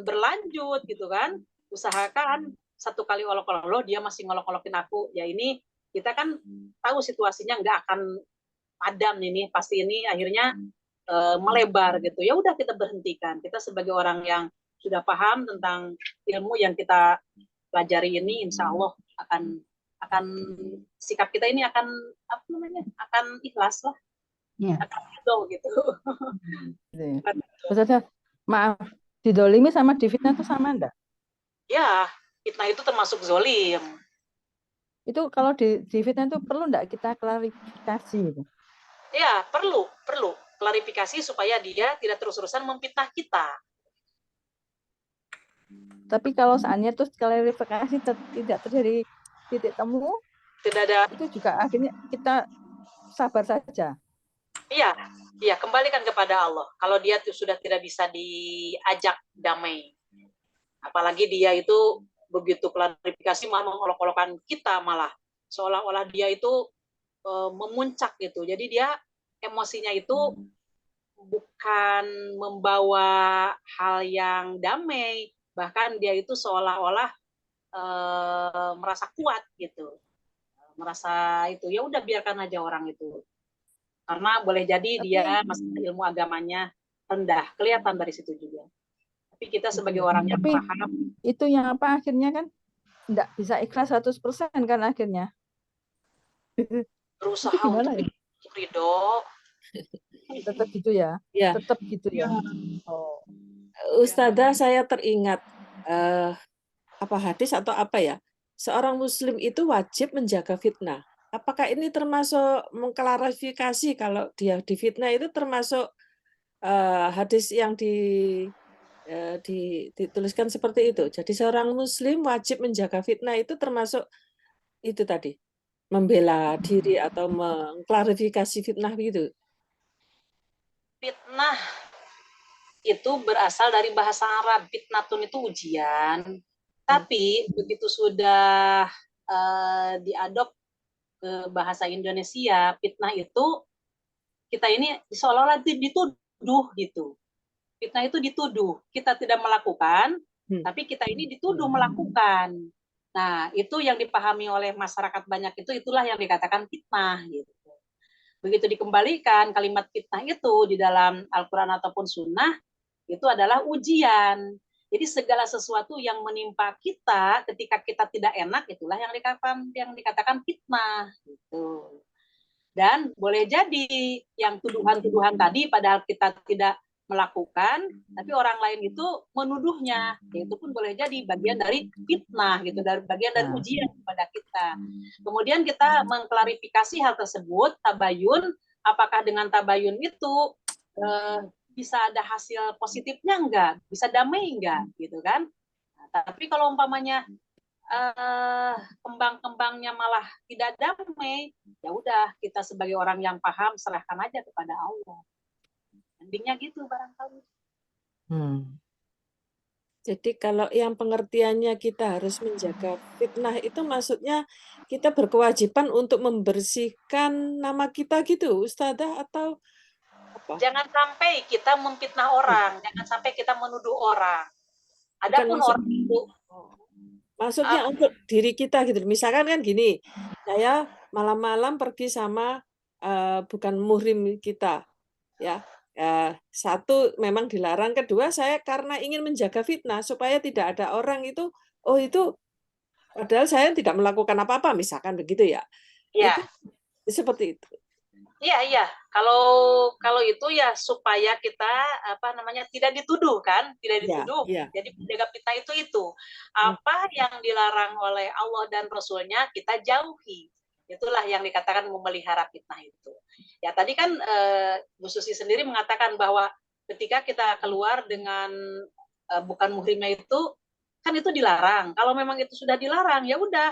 berlanjut gitu kan. Usahakan satu kali olok-olok dia masih ngolok-olokin aku, ya ini kita kan tahu situasinya nggak akan padam ini, pasti ini akhirnya melebar gitu. Ya udah kita berhentikan. Kita sebagai orang yang sudah paham tentang ilmu yang kita pelajari ini, insya Allah akan sikap kita ini akan ikhlas lah, akan gitu. Maksudnya maaf, didolimi sama difitnah itu sama enggak? Ya, fitnah itu termasuk zolim. Itu kalau di fitnah itu perlu enggak kita klarifikasi gitu? Ya, perlu klarifikasi supaya dia tidak terus-terusan memfitnah kita. Tapi kalau seandainya terus klarifikasi tidak terjadi titik temu, tidak ada, itu juga akhirnya kita sabar saja. Iya, kembalikan kepada Allah. Kalau dia sudah tidak bisa diajak damai, apalagi dia itu begitu klarifikasi malah mengolok-olokkan kita, malah seolah-olah dia itu memuncak gitu. Jadi dia emosinya itu bukan membawa hal yang damai, bahkan dia itu seolah-olah merasa kuat gitu, merasa itu ya udah biarkan aja orang itu, karena boleh jadi dia masih ilmu agamanya rendah, kelihatan dari situ juga. Tapi kita sebagai orang yang Tapi paham, itu yang apa akhirnya kan nggak bisa ikhlas 100% kan akhirnya. Itu berusaha gimana untuk ya? ridho. Tetap gitu ya? Ya, Tetap gitu ya? Oh. Ustazah, saya teringat apa hadis atau apa ya? Seorang muslim itu wajib menjaga fitnah. Apakah ini termasuk mengklarifikasi kalau dia difitnah itu termasuk hadis yang dituliskan seperti itu. Jadi seorang muslim wajib menjaga fitnah itu termasuk itu tadi, membela diri atau mengklarifikasi fitnah gitu. Fitnah itu berasal dari bahasa Arab. Fitnatun itu ujian. Tapi begitu sudah diadop ke bahasa Indonesia, fitnah itu kita ini seolah-olah dituduh gitu. Fitnah itu dituduh. Kita tidak melakukan, tapi kita ini dituduh melakukan. Nah, itu yang dipahami oleh masyarakat banyak itulah yang dikatakan fitnah gitu. Begitu dikembalikan kalimat fitnah itu di dalam Al-Quran ataupun Sunnah, itu adalah ujian. Jadi segala sesuatu yang menimpa kita ketika kita tidak enak, itulah yang dikatakan fitnah gitu. Dan boleh jadi yang tuduhan-tuduhan tadi padahal kita tidak melakukan, tapi orang lain itu menuduhnya, itu pun boleh jadi bagian dari fitnah gitu, dari bagian dari ujian kepada kita. Kemudian kita mengklarifikasi hal tersebut, tabayun, apakah dengan tabayun itu bisa ada hasil positifnya enggak, bisa damai enggak gitu kan. Nah, tapi kalau umpamanya kembang-kembangnya malah tidak damai, ya udah kita sebagai orang yang paham serahkan aja kepada Allah. Endingnya gitu barangkali. Jadi kalau yang pengertiannya kita harus menjaga fitnah itu maksudnya kita berkewajiban untuk membersihkan nama kita gitu, Ustazah, atau apa? Jangan sampai kita memfitnah orang, jangan sampai kita menuduh orang. Adapun orang itu maksudnya untuk diri kita gitu. Misalkan kan gini, saya malam-malam pergi sama bukan muhrim kita, ya. Satu memang dilarang, kedua saya karena ingin menjaga fitnah supaya tidak ada orang itu, oh itu padahal saya tidak melakukan apa-apa, misalkan begitu ya. ya. Itu seperti itu. Iya. Kalau itu ya supaya kita tidak dituduh kan, tidak dituduh. Ya. Jadi menjaga fitnah itu apa yang dilarang oleh Allah dan Rasulnya kita jauhi. Itulah yang dikatakan memelihara fitnah itu. Ya tadi kan Bu Susi sendiri mengatakan bahwa ketika kita keluar dengan bukan muhrimnya itu kan itu dilarang. Kalau memang itu sudah dilarang ya udah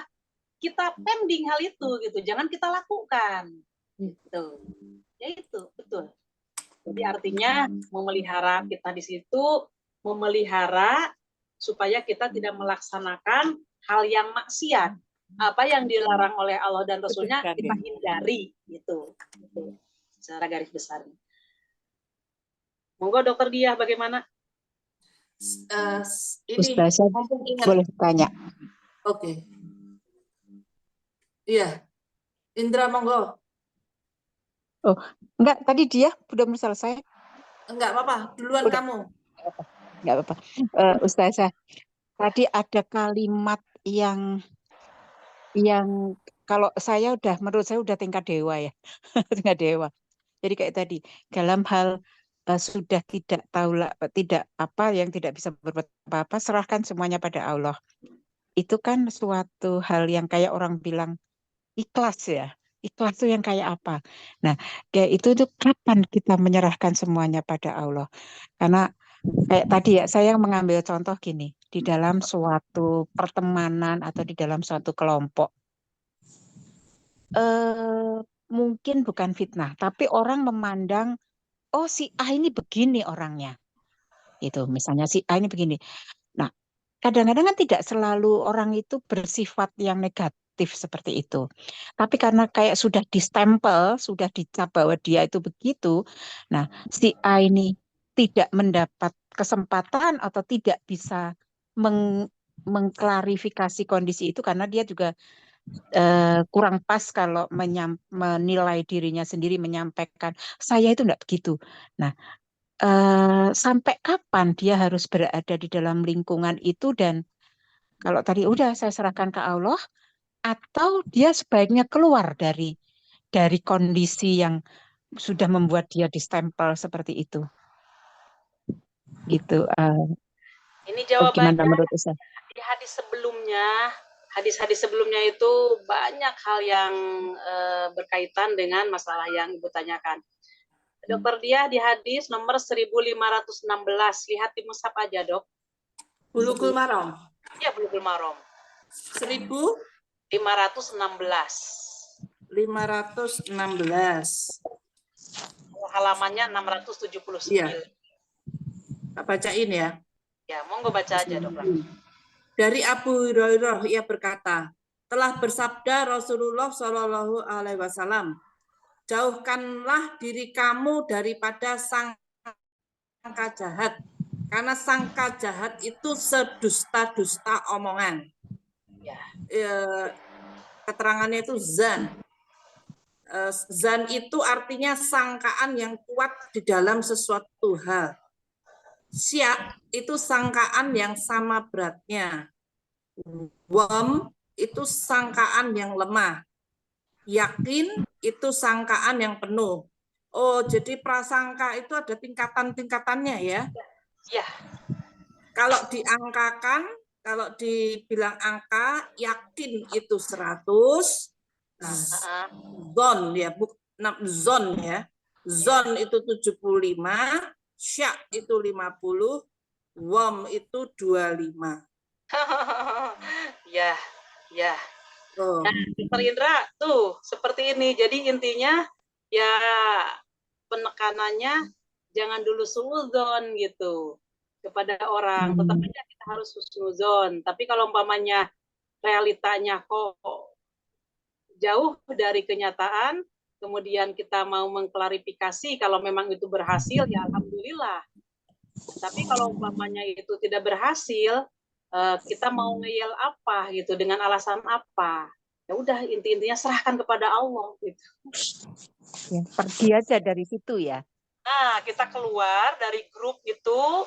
kita pending hal itu gitu. Jangan kita lakukan. Gitu. Ya itu betul. Jadi artinya memelihara fitnah di situ memelihara supaya kita tidak melaksanakan hal yang maksiat. Apa yang dilarang oleh Allah dan Rasulnya kita hindari gitu. Secara garis besar. Monggo Dokter Diah bagaimana? Ustazah, boleh tanya? Oke. Iya. Indra monggo. Oh, enggak, tadi dia belum selesai. Enggak apa-apa, duluan Udah. kamu. Enggak apa-apa. Ustazah, tadi ada kalimat yang kalau menurut saya udah tingkat dewa ya. Tingkat dewa. Jadi kayak tadi, dalam hal sudah tidak tahu yang tidak bisa berbuat apa-apa, serahkan semuanya pada Allah. Itu kan suatu hal yang kayak orang bilang ikhlas ya. Ikhlas itu yang kayak apa? Nah, kayak itu tuh kapan kita menyerahkan semuanya pada Allah? Karena kayak tadi ya, saya mengambil contoh gini, di dalam suatu pertemanan atau di dalam suatu kelompok, mungkin bukan fitnah, tapi orang memandang, oh si A ini begini orangnya, gitu. Misalnya si A ini begini. Nah, kadang-kadang kan tidak selalu orang itu bersifat yang negatif seperti itu. Tapi karena kayak sudah distempel, sudah dicap bahwa dia itu begitu, nah si A ini tidak mendapat kesempatan atau tidak bisa mengklarifikasi kondisi itu karena dia juga kurang pas kalau menilai dirinya sendiri, menyampaikan saya itu enggak begitu. Nah, sampai kapan dia harus berada di dalam lingkungan itu, dan kalau tadi udah saya serahkan ke Allah, atau dia sebaiknya keluar dari kondisi yang sudah membuat dia distempel seperti itu, gitu. Ini Gimana jawabannya menurut Ustaz? di hadis-hadis sebelumnya itu banyak hal yang berkaitan dengan masalah yang Ibu tanyakan. Dokter Dia di hadis nomor 1516. Lihat di mushaf aja, Dok. Bulughul Maram. Ya, Bulughul Maram. 1516. 516. Halamannya 679. Iya. Tak bacain ya. Ya, monggo baca aja, Dok. Dari Abu Hurairah ia berkata, telah bersabda Rasulullah Shallallahu Alaihi Wasallam, jauhkanlah diri kamu daripada sangka jahat, karena sangka jahat itu sedusta-dusta omongan. Ya. Keterangannya itu zan. Zan itu artinya sangkaan yang kuat di dalam sesuatu hal. Syak itu sangkaan yang sama beratnya. Wam itu sangkaan yang lemah. Yakin itu sangkaan yang penuh. Oh, jadi prasangka itu ada tingkatan-tingkatannya ya? Ya. Kalau diangkakan, kalau dibilang angka, yakin itu 100, zon ya, zon ya. Zon itu 75, syak itu 50, wam itu 25. Ya. Oh. Nah, Dr. Indra tuh seperti ini. Jadi intinya ya penekanannya jangan dulu suudzon gitu kepada orang. Tetap aja kita harus husnuzon. Tapi kalau umpamanya realitanya kok jauh dari kenyataan, kemudian kita mau mengklarifikasi kalau memang itu berhasil, ya alhamdulillah. Tapi kalau umpamanya itu tidak berhasil, kita mau ngeyel apa gitu, dengan alasan apa? Ya udah, inti-intinya serahkan kepada Allah gitu. Ya, pergi aja dari situ ya. Nah, kita keluar dari grup itu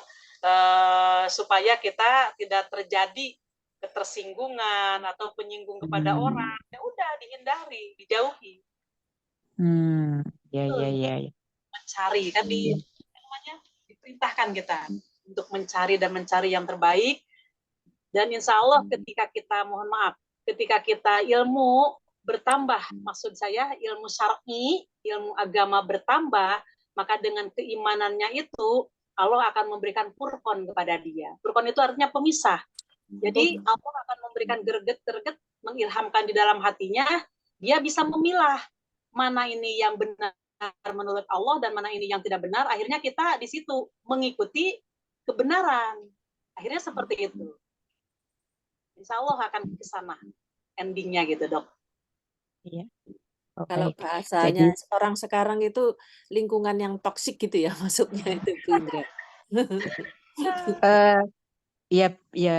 supaya kita tidak terjadi ketersinggungan atau penyinggung kepada orang. Ya udah, dihindari, dijauhi. Ya. Mencari kan diperintahkan kita untuk mencari dan mencari yang terbaik. Dan insya Allah ketika kita, mohon maaf, ketika kita ilmu bertambah, maksud saya ilmu syar'i, ilmu agama bertambah, maka dengan keimanannya itu Allah akan memberikan furqan kepada dia. Furqan itu artinya pemisah. Jadi Allah akan memberikan greget-greget, mengilhamkan di dalam hatinya, dia bisa memilah mana ini yang benar menurut Allah dan mana ini yang tidak benar. Akhirnya kita di situ mengikuti kebenaran. Akhirnya seperti itu. Insya Allah akan ke sana endingnya gitu, Dok. Iya. Kalau bahasanya orang sekarang itu lingkungan yang toksik gitu ya, maksudnya itu Bu Indra. Ya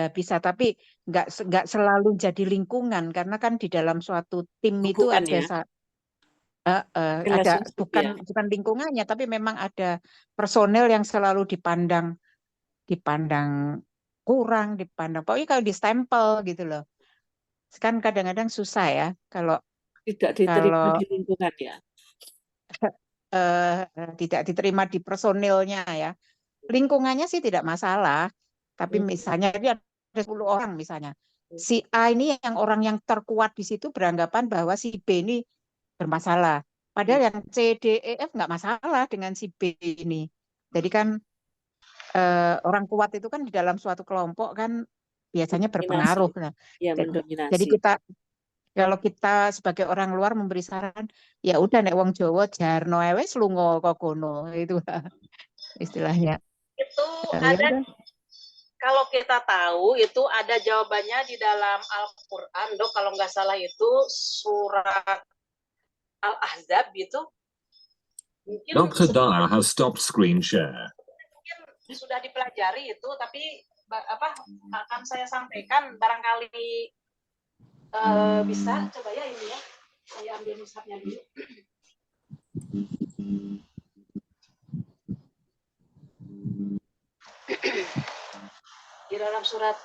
bisa, tapi nggak selalu jadi lingkungan, karena kan di dalam suatu tim itu Bukan ada ada relationship bukan lingkungannya, tapi memang ada personel yang selalu dipandang kurang, pokoknya kalau distempel gitu loh. Kan kadang-kadang susah ya kalau tidak diterima di lingkungan ya. Tidak diterima di personilnya ya. Lingkungannya sih tidak masalah, tapi misalnya dia ada 10 orang misalnya. Si A ini yang orang yang terkuat di situ beranggapan bahwa si B ini bermasalah. Padahal yang C, D, E, F nggak masalah dengan si B ini. Jadi kan orang kuat itu kan di dalam suatu kelompok kan biasanya berpengaruh. Nah, ya, mendominasi. Jadi kalau kita sebagai orang luar memberi saran, ya udah nek wong Jawa jarno wis lunga kok kono, itu istilahnya. Itu ada, kalau kita tahu itu ada jawabannya di dalam Al-Qur'an, Dok, kalau nggak salah itu surat Al-Ahzab gitu. Mungkin Dr. Dara has stopped screen share. Mungkin sudah dipelajari itu, tapi akan saya sampaikan barangkali bisa. Coba ya ini ya, saya ambil mushafnya dulu. Di dalam surat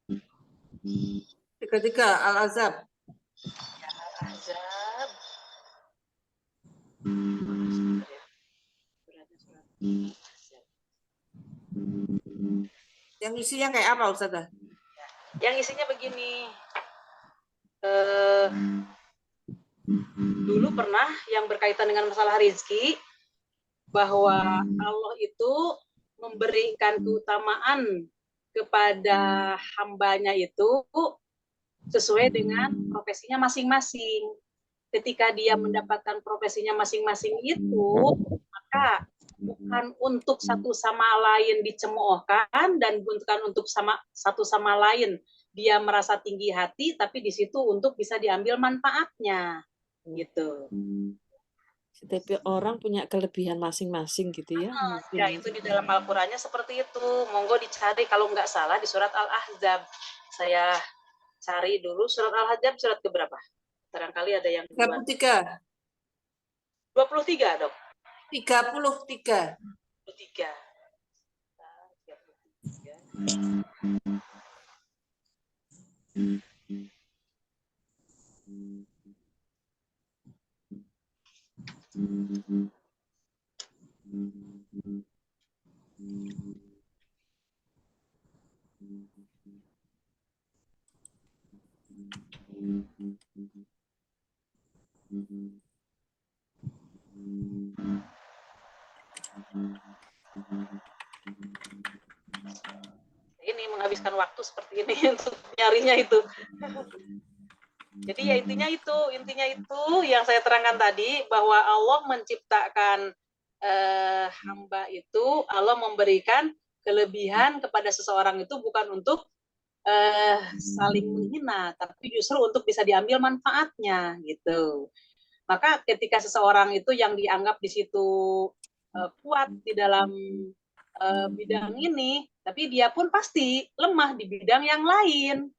33 Al-Ahzab. Al-Ahzab. Yang isinya kayak apa Ustazah? Yang isinya begini. Dulu pernah yang berkaitan dengan masalah rezeki, bahwa Allah itu memberikan keutamaan kepada hambanya itu sesuai dengan profesinya masing-masing. Ketika dia mendapatkan profesinya masing-masing itu, maka bukan untuk satu sama lain dicemoohkan dan bukan untuk satu sama lain dia merasa tinggi hati, tapi di situ untuk bisa diambil manfaatnya, gitu. Setiap orang punya kelebihan masing-masing gitu ya. Mungkin. Ya, itu di dalam Al-Qur'annya seperti itu. Monggo dicari kalau nggak salah di surat Al-Ahzab. Saya cari dulu surat Al-Ahzab surat keberapa? Barangkali ada yang 33. 23, Dok. 33. 23. Ini menghabiskan waktu seperti ini untuk nyarinya itu. Jadi ya intinya itu yang saya terangkan tadi, bahwa Allah menciptakan hamba itu, Allah memberikan kelebihan kepada seseorang itu bukan untuk saling menghina, tapi justru untuk bisa diambil manfaatnya gitu. Maka ketika seseorang itu yang dianggap di situ kuat di dalam bidang ini, tapi dia pun pasti lemah di bidang yang lain.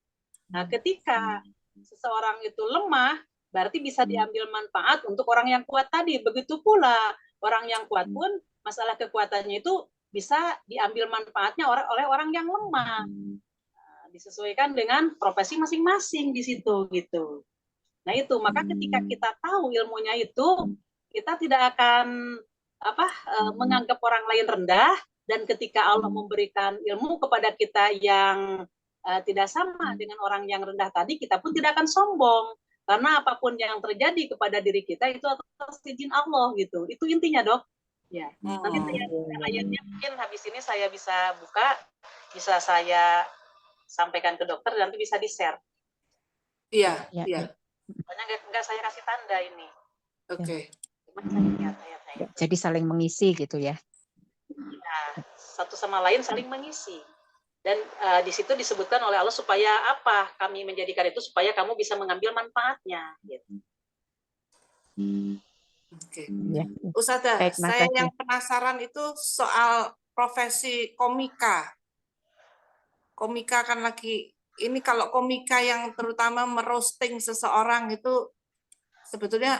Nah, ketika seseorang itu lemah, berarti bisa diambil manfaat untuk orang yang kuat tadi. Begitu pula orang yang kuat pun masalah kekuatannya itu bisa diambil manfaatnya oleh orang yang lemah. Nah, disesuaikan dengan profesi masing-masing di situ gitu. Nah, itu maka ketika kita tahu ilmunya itu, kita tidak akan menganggap orang lain rendah, dan ketika Allah memberikan ilmu kepada kita yang tidak sama dengan orang yang rendah tadi, kita pun tidak akan sombong, karena apapun yang terjadi kepada diri kita itu atas izin Allah gitu. Itu intinya, Dok. Ya. Nanti ayatnya mungkin habis ini saya bisa buka, bisa saya sampaikan ke dokter, nanti bisa di-share. Iya. Pokoknya nggak saya kasih tanda ini. Oke. Jadi saling mengisi gitu ya. Nah, satu sama lain saling mengisi. Dan di situ disebutkan oleh Allah supaya apa? Kami menjadikan itu supaya kamu bisa mengambil manfaatnya. Gitu. Oke. Ya. Ustazah, Baik, saya makasih. yang penasaran itu soal profesi komika. Komika kan lagi, ini kalau komika yang terutama merosting seseorang itu sebetulnya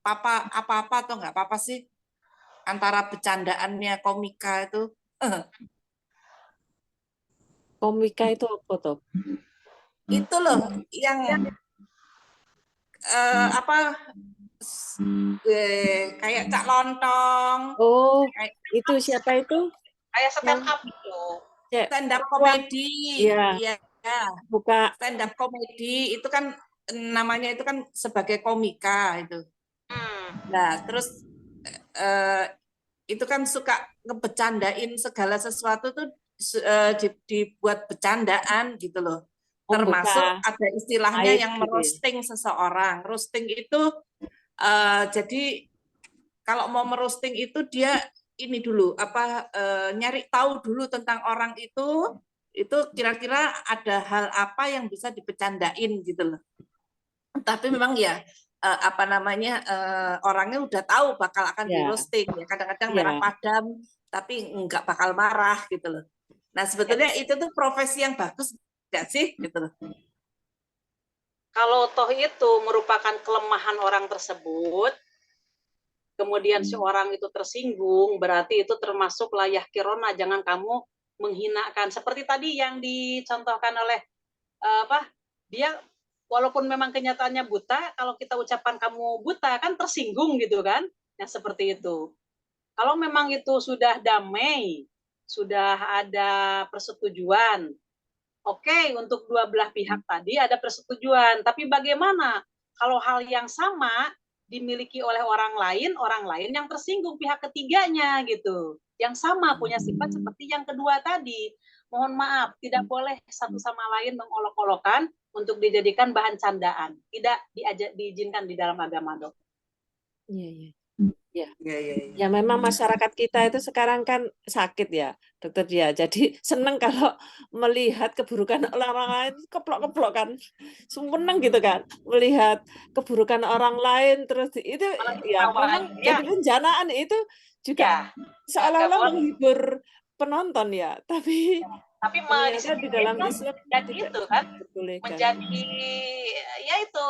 apa-apa atau nggak apa-apa sih antara bercandaannya komika itu? Komika itu apa toh? Itu loh yang kayak Cak Lontong. Oh, kayak, itu siapa itu? Kayak stand up itu. Stand up komedi. Iya. Buka stand up komedi itu kan namanya itu kan sebagai komika itu. Nah, terus itu kan suka ngebecandain segala sesuatu tuh dibuat bercandaan gitu loh. Termasuk ada istilahnya yang merosting seseorang. Roasting itu jadi kalau mau merosting itu dia ini dulu nyari tahu dulu tentang orang itu kira-kira ada hal apa yang bisa dibecandain gitu loh. Tapi memang ya orangnya udah tahu bakal akan di roasting ya, kadang-kadang merah padam tapi nggak bakal marah gitu loh. Nah, sebetulnya itu tuh profesi yang bagus nggak sih gitu loh. Kalau toh itu merupakan kelemahan orang tersebut, kemudian si orang itu tersinggung, berarti itu termasuk layah kirona, jangan kamu menghinakan. Seperti tadi yang dicontohkan oleh dia walaupun memang kenyataannya buta, kalau kita ucapan kamu buta kan tersinggung gitu kan, yang seperti itu. Kalau memang itu sudah damai, sudah ada persetujuan, oke, untuk dua belah pihak tadi ada persetujuan, tapi bagaimana kalau hal yang sama dimiliki oleh orang lain yang tersinggung pihak ketiganya gitu, yang sama punya sifat seperti yang kedua tadi. Mohon maaf, tidak boleh satu sama lain mengolok-olokan untuk dijadikan bahan candaan. Tidak diizinkan di dalam agama, Dok. Iya. Ya. Ya memang masyarakat kita itu sekarang kan sakit ya, Dokter Dia. Jadi seneng kalau melihat keburukan orang lain, keplok-keplok kan. Seneng gitu kan, melihat keburukan orang lain terus itu ya memang jadi penjanaan itu juga seolah-olah menghibur penonton ya, tapi ternyata di dalam Islam jadi itu kan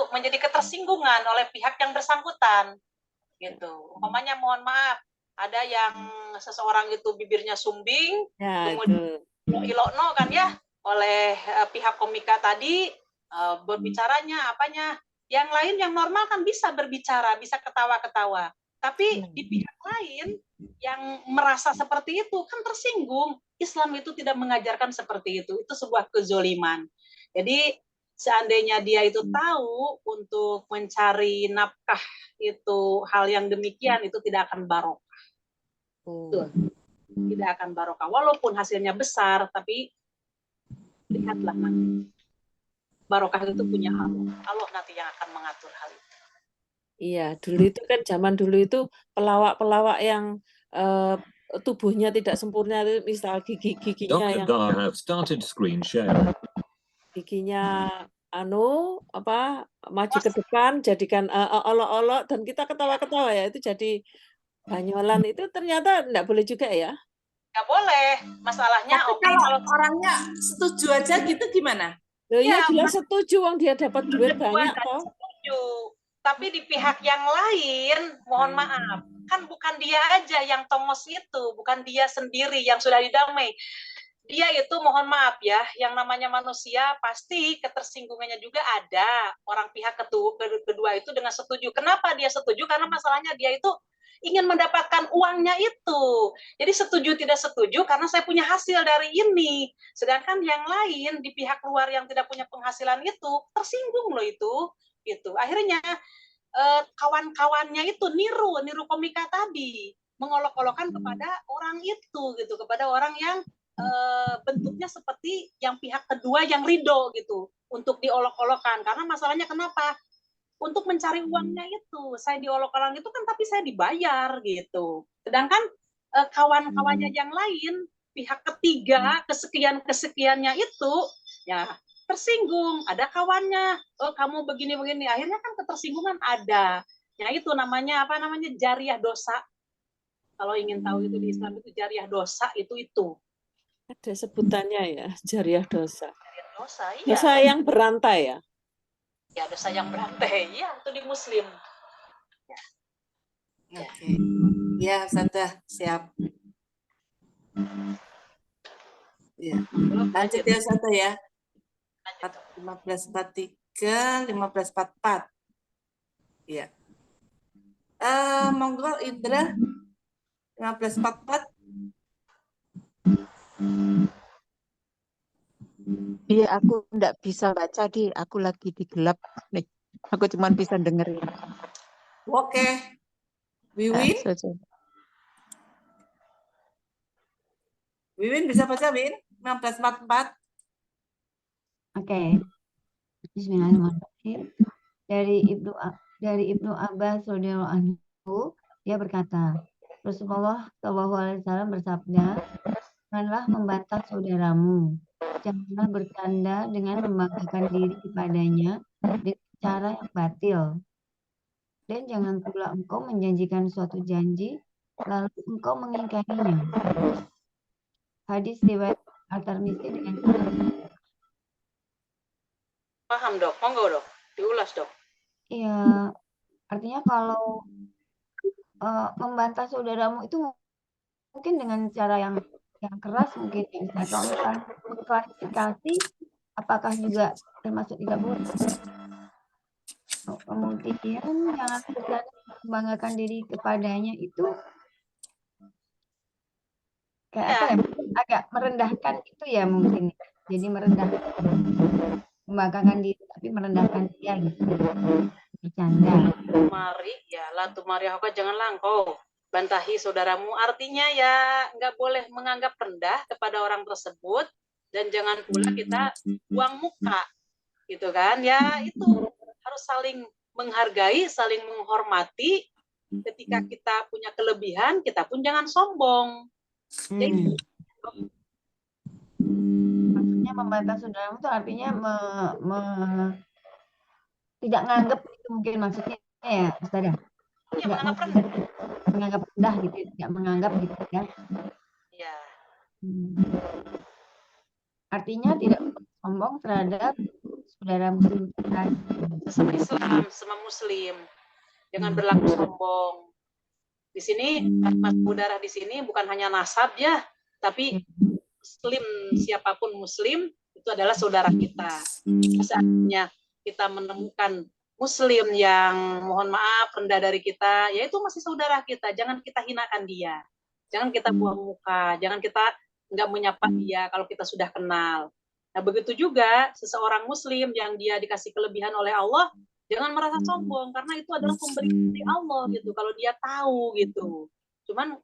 menjadi ketersinggungan oleh pihak yang bersangkutan. Gitu. Umpamanya mohon maaf, ada yang seseorang itu bibirnya sumbing, kemudian ilokno kan ya oleh pihak komika tadi berbicaranya apanya, yang lain yang normal kan bisa berbicara, bisa ketawa-ketawa. Tapi di pihak lain yang merasa seperti itu kan tersinggung. Islam itu tidak mengajarkan seperti itu sebuah kezoliman. Jadi seandainya dia itu tahu untuk mencari nafkah itu hal yang demikian itu tidak akan barokah. Tidak akan barokah. Walaupun hasilnya besar, tapi lihatlah nanti. Barokah itu punya Allah. Allah nanti yang akan mengatur hal itu. Iya, dulu itu kan zaman dulu itu pelawak-pelawak yang tubuhnya tidak sempurna, misal giginya yang have started screen share. Giginya maju ke depan, jadikan olok-olok dan kita ketawa-ketawa ya, itu jadi banyolan, itu ternyata enggak boleh juga ya? Nggak boleh, masalahnya kalau orangnya setuju aja gitu gimana? Loh iya jelas setuju, wong dia dapat duit banyak toh. Setuju. Tapi di pihak yang lain, mohon maaf, kan bukan dia aja yang tongos itu, bukan dia sendiri yang sudah didamai. Dia itu mohon maaf ya, yang namanya manusia pasti ketersinggungannya juga ada. Orang pihak kedua itu dengan setuju. Kenapa dia setuju? Karena masalahnya dia itu ingin mendapatkan uangnya itu. Jadi setuju tidak setuju karena saya punya hasil dari ini. Sedangkan yang lain di pihak luar yang tidak punya penghasilan itu tersinggung loh itu. Gitu. Akhirnya kawan-kawannya itu niru komika tadi, mengolok-olokkan kepada orang itu gitu, kepada orang yang bentuknya seperti yang pihak kedua yang ridho gitu untuk diolok-olokkan. Karena masalahnya kenapa? Untuk mencari uangnya itu, saya diolok-olok itu kan, tapi saya dibayar gitu. Sedangkan kawan-kawannya yang lain, pihak ketiga kesekiannya itu ya tersinggung, ada kawannya, oh kamu begini-begini, akhirnya kan ketersinggungan ada. Ya itu namanya jariah dosa. Kalau ingin tahu itu di Islam itu jariah dosa itu. Ada sebutannya ya, jariah dosa. Dosa, iya. Dosa yang berantai ya? Ya, dosa yang berantai. Iya, itu di Muslim. Ya. Oke. Ya, Ustazah, siap. Ya. Lanjut ya, Ustazah ya. 1543, 1544. Ya. Monggo Indra 1544. Iya, aku enggak bisa baca, aku lagi di gelap nih. Aku cuma bisa dengerin. Oke. Wiwin? Wiwin bisa baca, Win? 1544. Oke. Bismillahirrahmanirrahim. Dari Ibnu Abbas radhiyallahu anhu, dia berkata, Rasulullah SAW bersabda, janganlah membantah saudaramu, janganlah bercanda dengan membanggakan diri kepadanya dengan cara yang batil, dan jangan pula engkau menjanjikan suatu janji lalu engkau mengingkarinya. Hadis riwayat At-Tirmidzi dengan sanad. Paham dok, monggo dok, diulas dok. Iya, artinya kalau membantah saudaramu itu mungkin dengan cara yang keras mungkin ya Ustaz. Kalau misalnya klarifikasi, apakah juga termasuk tidak boleh? Kemudian jangan terkadang membanggakan diri kepadanya itu kayak apa ya? Agak merendahkan itu ya mungkin. Jadi merendahkan, membanggakan diri tapi merendahkan dia gitu. Bercanda. Tumari aku janganlah engkau bantahi saudaramu. Artinya ya nggak boleh menganggap rendah kepada orang tersebut dan jangan pula kita buang muka, gitu kan? Ya itu harus saling menghargai, saling menghormati. Ketika kita punya kelebihan, kita pun jangan sombong. Jadi, maksudnya membantah saudaramu itu artinya tidak menganggap itu mungkin maksudnya ya Ustaz ya. Tidak menganggap rendah gitu, tidak menganggap gitu ya. Ya. Artinya tidak sombong terhadap saudara muslim kita. Sesama Islam, sesama muslim. Jangan berlaku sombong. Di sini mas saudara di sini bukan hanya nasab ya, tapi muslim, siapapun muslim itu adalah saudara kita. Saatnya kita menemukan muslim yang mohon maaf rendah dari kita, yaitu masih saudara kita. Jangan kita hinakan dia, jangan kita buang muka, jangan kita nggak menyapa dia kalau kita sudah kenal. Nah begitu juga seseorang muslim yang dia dikasih kelebihan oleh Allah, jangan merasa sombong karena itu adalah pemberian dari Allah gitu. Kalau dia tahu gitu. Cuman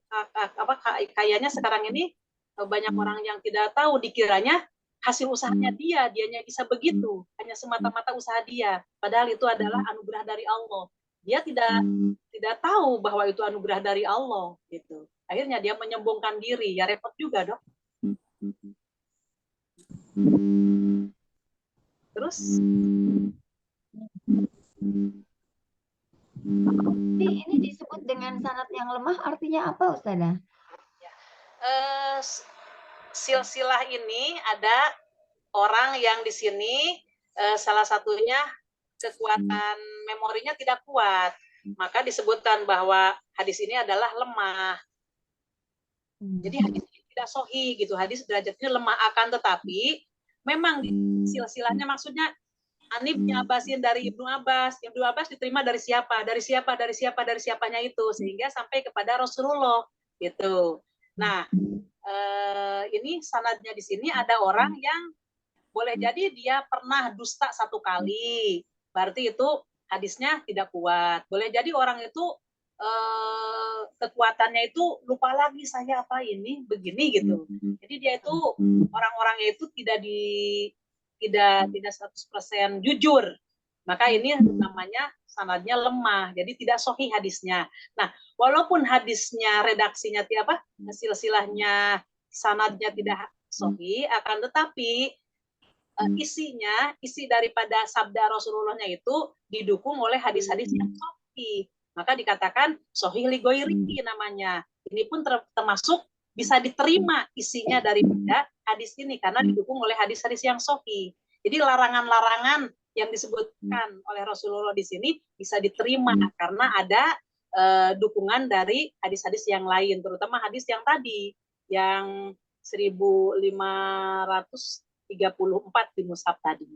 kayaknya sekarang ini banyak orang yang tidak tahu, dikiranya hasil usahanya dianya bisa begitu, hanya semata-mata usaha dia. Padahal itu adalah anugerah dari Allah. Dia tidak tahu bahwa itu anugerah dari Allah gitu. Akhirnya dia menyombongkan diri, ya repot juga dong. Terus ini disebut dengan sanad yang lemah artinya apa Ustazah? Silsilah ini ada orang yang di sini salah satunya kekuatan memorinya tidak kuat, maka disebutkan bahwa hadis ini adalah lemah. Jadi hadis ini tidak sahih gitu, hadis derajatnya lemah, akan tetapi memang silsilahnya maksudnya Anib Abbasin dari Ibnu Abbas diterima dari siapa? Dari siapanya itu, sehingga sampai kepada Rasulullah gitu. Nah, ini sanadnya di sini ada orang yang boleh jadi dia pernah dusta 1 kali, berarti itu hadisnya tidak kuat. Boleh jadi orang itu kekuatannya itu lupa lagi saya apa ini begini gitu. Jadi dia itu orang-orangnya itu tidak 100% jujur. Maka ini namanya sanadnya lemah, jadi tidak sahih hadisnya. Nah, walaupun hadisnya redaksinya silsilahnya sanadnya tidak sahih, akan tetapi isi daripada sabda Rasulullahnya itu didukung oleh hadis-hadis yang sahih. Maka dikatakan sahih li ghairihi namanya. Ini pun termasuk bisa diterima isinya daripada hadis ini karena didukung oleh hadis-hadis yang sahih. Jadi larangan-larangan yang disebutkan oleh Rasulullah di sini bisa diterima karena ada dukungan dari hadis-hadis yang lain, terutama hadis yang tadi yang 1534 di mushaf tadi.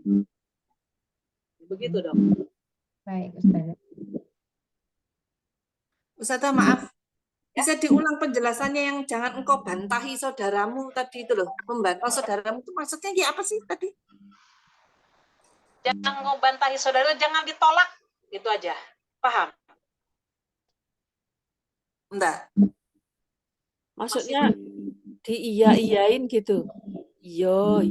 Begitu dong. Baik, Ustazah. Ustazah maaf, bisa diulang penjelasannya yang jangan engkau bantahi saudaramu tadi itu loh. Membantah saudaramu itu maksudnya ya apa sih tadi? Jangan membantahi saudara, jangan ditolak, gitu aja. Paham? Enggak. Maksudnya diiya-iyain gitu. Iyo.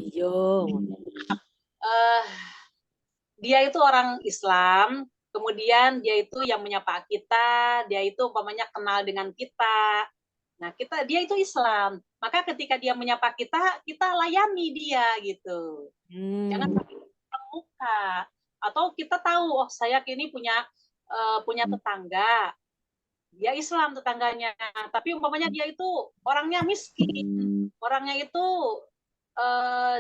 Dia itu orang Islam, kemudian dia itu yang menyapa kita, dia itu umpamanya kenal dengan kita. Nah, dia itu Islam. Maka ketika dia menyapa kita, kita layani dia gitu. Jangan muka, atau kita tahu saya kini punya tetangga, dia Islam tetangganya, tapi umpamanya dia itu orangnya miskin, orangnya itu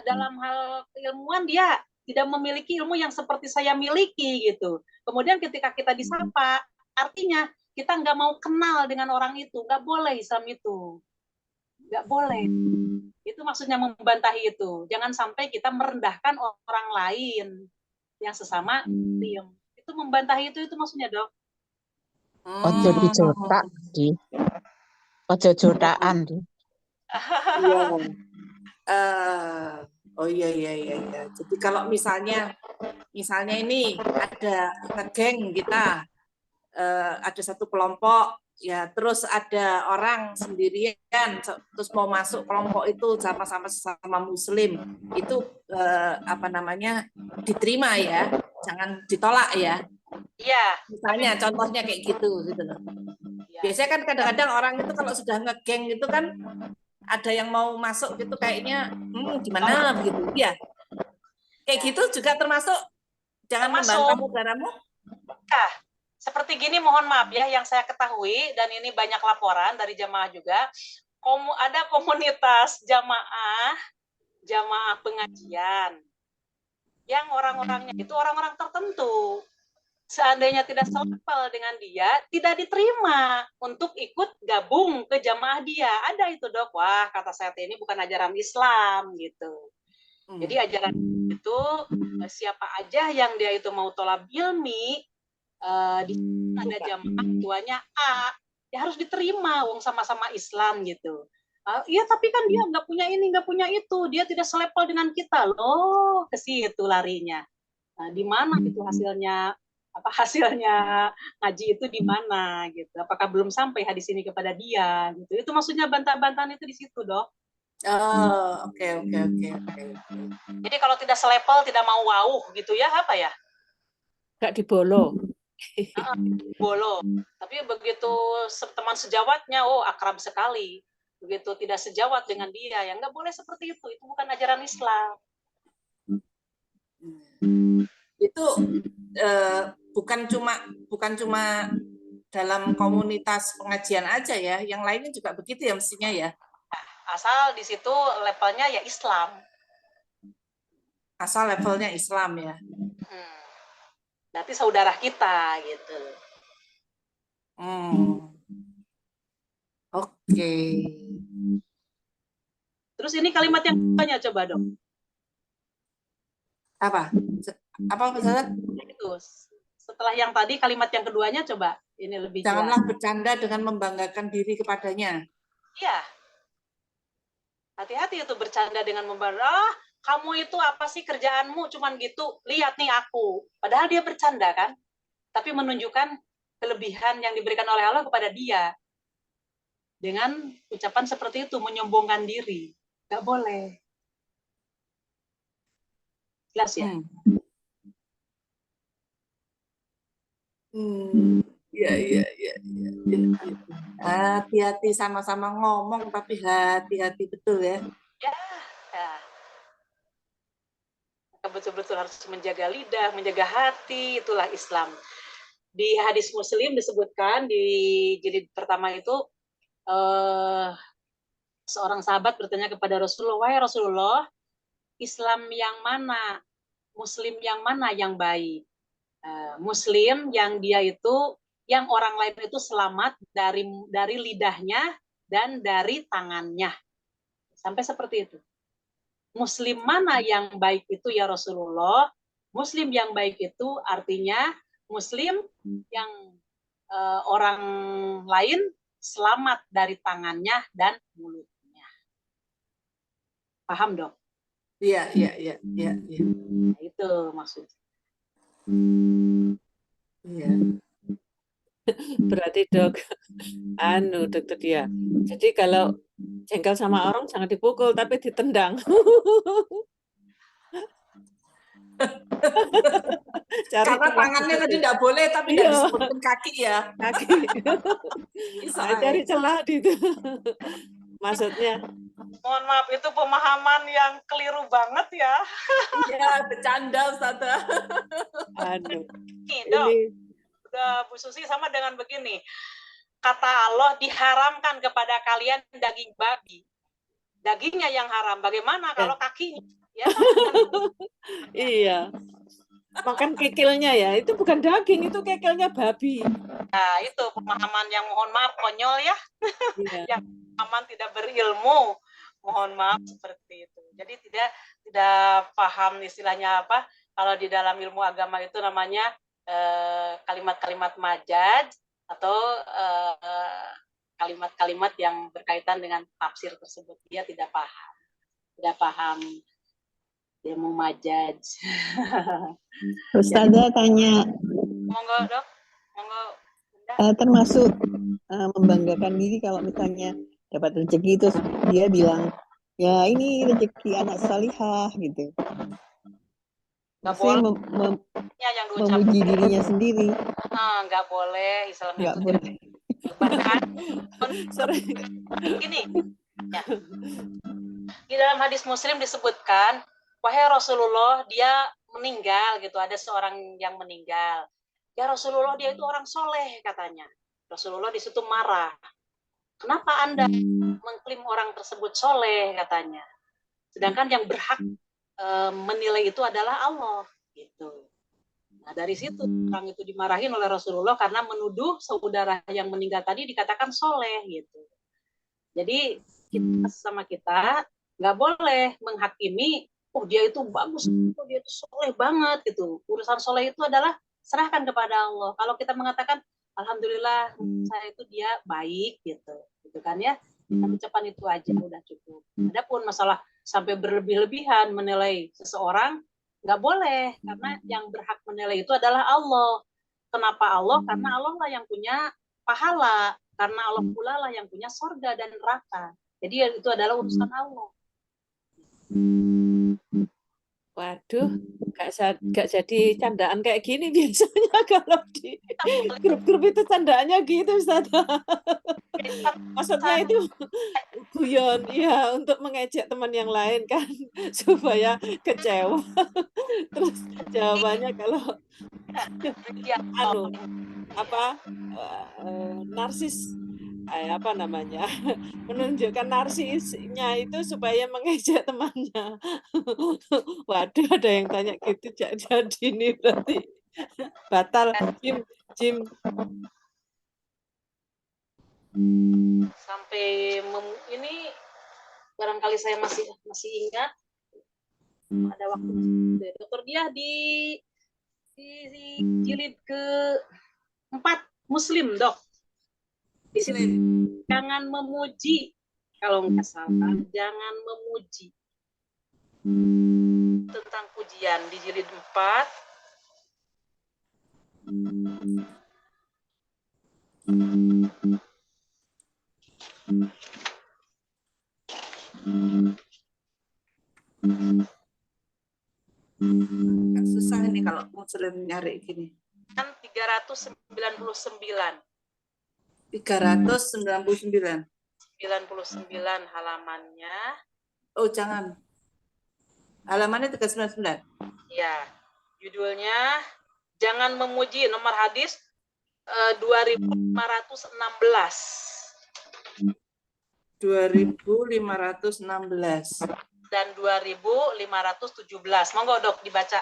dalam hal keilmuan dia tidak memiliki ilmu yang seperti saya miliki gitu. Kemudian ketika kita disapa, artinya kita nggak mau kenal dengan orang itu. Nggak boleh Islam itu. Nggak boleh. Itu maksudnya membantahi itu. Jangan sampai kita merendahkan orang lain yang sesama Muslim. Itu membantahi itu maksudnya, Dok. Ojo dijotak, Di. Ojo jotaan, Di. Iya. Oh iya. Jadi kalau misalnya ini ada ngegeng kita, ada satu kelompok, ya terus ada orang sendirian terus mau masuk kelompok itu sama Muslim, itu diterima ya, jangan ditolak ya. Iya. Misalnya contohnya kayak gitu loh. Biasanya kan kadang-kadang orang itu kalau sudah ngegeng itu kan ada yang mau masuk gitu kayaknya gimana begitu ya. Kayak gitu juga termasuk jangan membantah saudaramu. Nah, seperti gini, mohon maaf ya, yang saya ketahui dan ini banyak laporan dari jamaah juga, ada komunitas jamaah pengajian yang orang-orangnya itu orang-orang tertentu. Seandainya tidak selevel dengan dia, tidak diterima untuk ikut gabung ke jamaah dia. Ada itu, Dok. Wah, kata saya ini bukan ajaran Islam gitu. Jadi ajaran itu siapa aja yang dia itu mau tolab ilmi, di ada jamaah tuanya A, ya harus diterima, wong sama-sama Islam gitu. Iya, tapi kan dia nggak punya ini, nggak punya itu, dia tidak selevel dengan kita loh, ke situ larinya. Nah, di mana itu hasilnya ngaji itu di mana gitu? Apakah belum sampai hadis ini kepada dia gitu? Itu maksudnya bantah-bantahan itu di situ, Dok. Oke. Jadi kalau tidak selevel, tidak mau wauh gitu ya, apa ya? Gak dibolo. Bolo. Tapi begitu teman sejawatnya, oh akrab sekali. Begitu tidak sejawat dengan dia, ya nggak boleh seperti itu. Itu bukan ajaran Islam. Itu bukan cuma dalam komunitas pengajian aja ya, yang lainnya juga begitu ya mestinya ya. Asal di situ levelnya ya Islam. Asal levelnya Islam ya. Berarti saudara kita gitu. Oke. Terus ini kalimat yang keduanya coba, Dok. Apa Ustaz? Itu setelah yang tadi kalimat yang keduanya coba ini lebih janganlah bercanda dengan membanggakan diri kepadanya. Iya. Hati-hati itu bercanda dengan membanggakan. Kamu itu apa sih kerjaanmu cuman gitu? Lihat nih aku. Padahal dia bercanda kan? Tapi menunjukkan kelebihan yang diberikan oleh Allah kepada dia. Dengan ucapan seperti itu, menyombongkan diri. Nggak boleh. Jelas ya? Iya. Hati-hati sama-sama ngomong, tapi hati-hati betul ya. Ya. Betul-betul harus menjaga lidah, menjaga hati, itulah Islam. Di hadis Muslim disebutkan di jilid pertama itu, seorang sahabat bertanya kepada Rasulullah, wahai Rasulullah, Islam yang mana, Muslim yang mana yang baik? Muslim yang dia itu, yang orang lain itu selamat dari lidahnya dan dari tangannya. Sampai seperti itu. Muslim mana yang baik itu ya Rasulullah? Muslim yang baik itu artinya Muslim yang orang lain selamat dari tangannya dan mulutnya. Paham, Dok? Iya. Nah, itu maksudnya. Iya. Berarti Dok, Dokter Dia. Jadi kalau jengkel sama orang jangan dipukul tapi ditendang. Karena tangannya tadi tidak boleh, tapi tidak disebutkan kaki ya. Kaki. Cari celah di itu. Maksudnya. Mohon maaf, itu pemahaman yang keliru banget ya. Iya, bercanda Ustaz. Ini udah Bu Susi sama dengan begini. Kata Allah diharamkan kepada kalian daging babi. Dagingnya yang haram. Bagaimana kalau kakinya? Ya, iya. Makan kikilnya ya, itu bukan daging, itu kikilnya babi. Nah, itu pemahaman yang mohon maaf konyol ya, Iya. yang pemahaman tidak berilmu. Mohon maaf seperti itu. Jadi tidak paham istilahnya apa. Kalau di dalam ilmu agama itu namanya kalimat-kalimat majaz atau kalimat-kalimat yang berkaitan dengan tafsir tersebut. Dia tidak paham ilmu majaz. Ustazah tanya, Monggo dok, monggo Bunda. termasuk membanggakan diri kalau misalnya dapat rezeki terus dia bilang, ya ini rezeki anak salihah gitu. Nggak Maksudnya boleh yang memuji dirinya sendiri. nggak boleh, Islam Nggak itu boleh. bahkan Sorry. gini ya. Di dalam hadis Muslim disebutkan, wahai Rasulullah, dia meninggal gitu, ada seorang yang meninggal. Ya Rasulullah, dia itu orang soleh katanya. Rasulullah di situ marah. Kenapa Anda mengklaim orang tersebut soleh katanya? Sedangkan yang berhak menilai itu adalah Allah gitu. Nah, dari situ orang itu dimarahin oleh Rasulullah karena menuduh saudara yang meninggal tadi dikatakan soleh gitu. Jadi kita sama kita nggak boleh menghakimi, oh dia itu bagus, oh dia itu soleh banget gitu. Urusan soleh itu adalah serahkan kepada Allah. Kalau kita mengatakan, alhamdulillah saya itu dia baik gitu kan ya. Ucapan itu aja udah cukup. Adapun masalah sampai berlebih-lebihan menilai seseorang, nggak boleh, karena yang berhak menilai itu adalah Allah. Kenapa Allah? Karena Allah lah yang punya pahala, karena Allah pula lah yang punya surga dan neraka. Jadi itu adalah urusan Allah. Waduh, gak jadi candaan kayak gini biasanya kalau di grup-grup itu candaannya gitu, Ustaz. Maksudnya itu guyon, ya untuk mengejek teman yang lain kan supaya kecewa. Terus jawabannya kalau narsis, apa namanya, menunjukkan narsisnya itu supaya mengejek temannya. Waduh, ada yang tanya gitu, jadi ini berarti batal. Jim. Sampai ini barangkali saya masih ingat ada waktu dokter dia di jilid ke-4 Muslim dok. Di sini jangan memuji, kalau nggak salah jangan memuji, tentang pujian di jilid 4. Susah ini kalau Muslim nyari gini. 399 halamannya. Oh, jangan. Halamannya 399. Ya, judulnya jangan memuji, nomor hadis 2516. 2516 dan 2517. Monggo dok dibaca.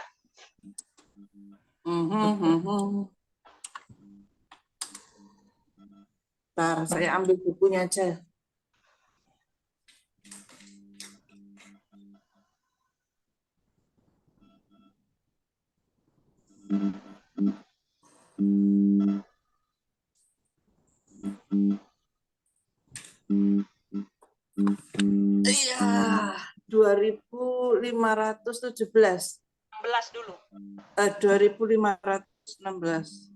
Bentar, saya ambil bukunya aja. Iya, 2517. 16 dulu. 2516.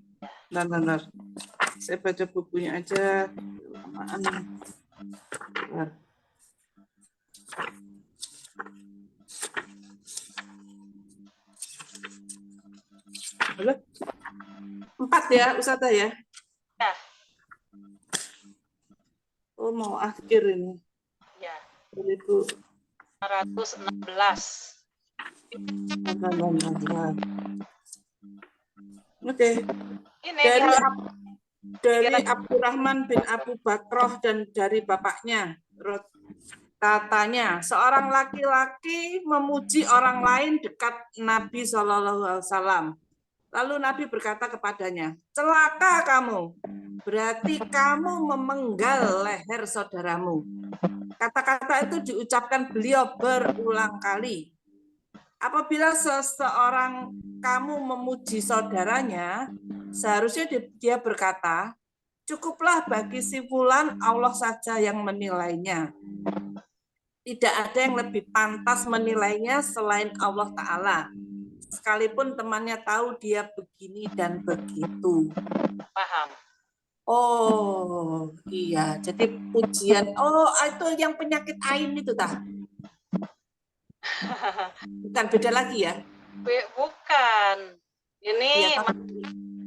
Benar. Saya baca bukunya aja. Halo? 4 ya, Ustazah ya? Ya. Oh, mau akhir ini. Ya. 2516. Oke. Ini dari Abdurrahman bin Abu Bakroh dan dari bapaknya Katanya seorang laki-laki memuji orang lain dekat Nabi SAW. Lalu Nabi berkata kepadanya, celaka kamu, berarti kamu memenggal leher saudaramu. Kata-kata itu diucapkan beliau berulang kali. Apabila seseorang kamu memuji saudaranya, seharusnya dia berkata, cukuplah bagi si fulan Allah saja yang menilainya. Tidak ada yang lebih pantas menilainya selain Allah Ta'ala. Sekalipun temannya tahu dia begini dan begitu. Paham? Oh, iya. Jadi pujian. Oh, itu yang penyakit ain itu tah. Bukan, beda lagi ya. Bukan. Ini Iya,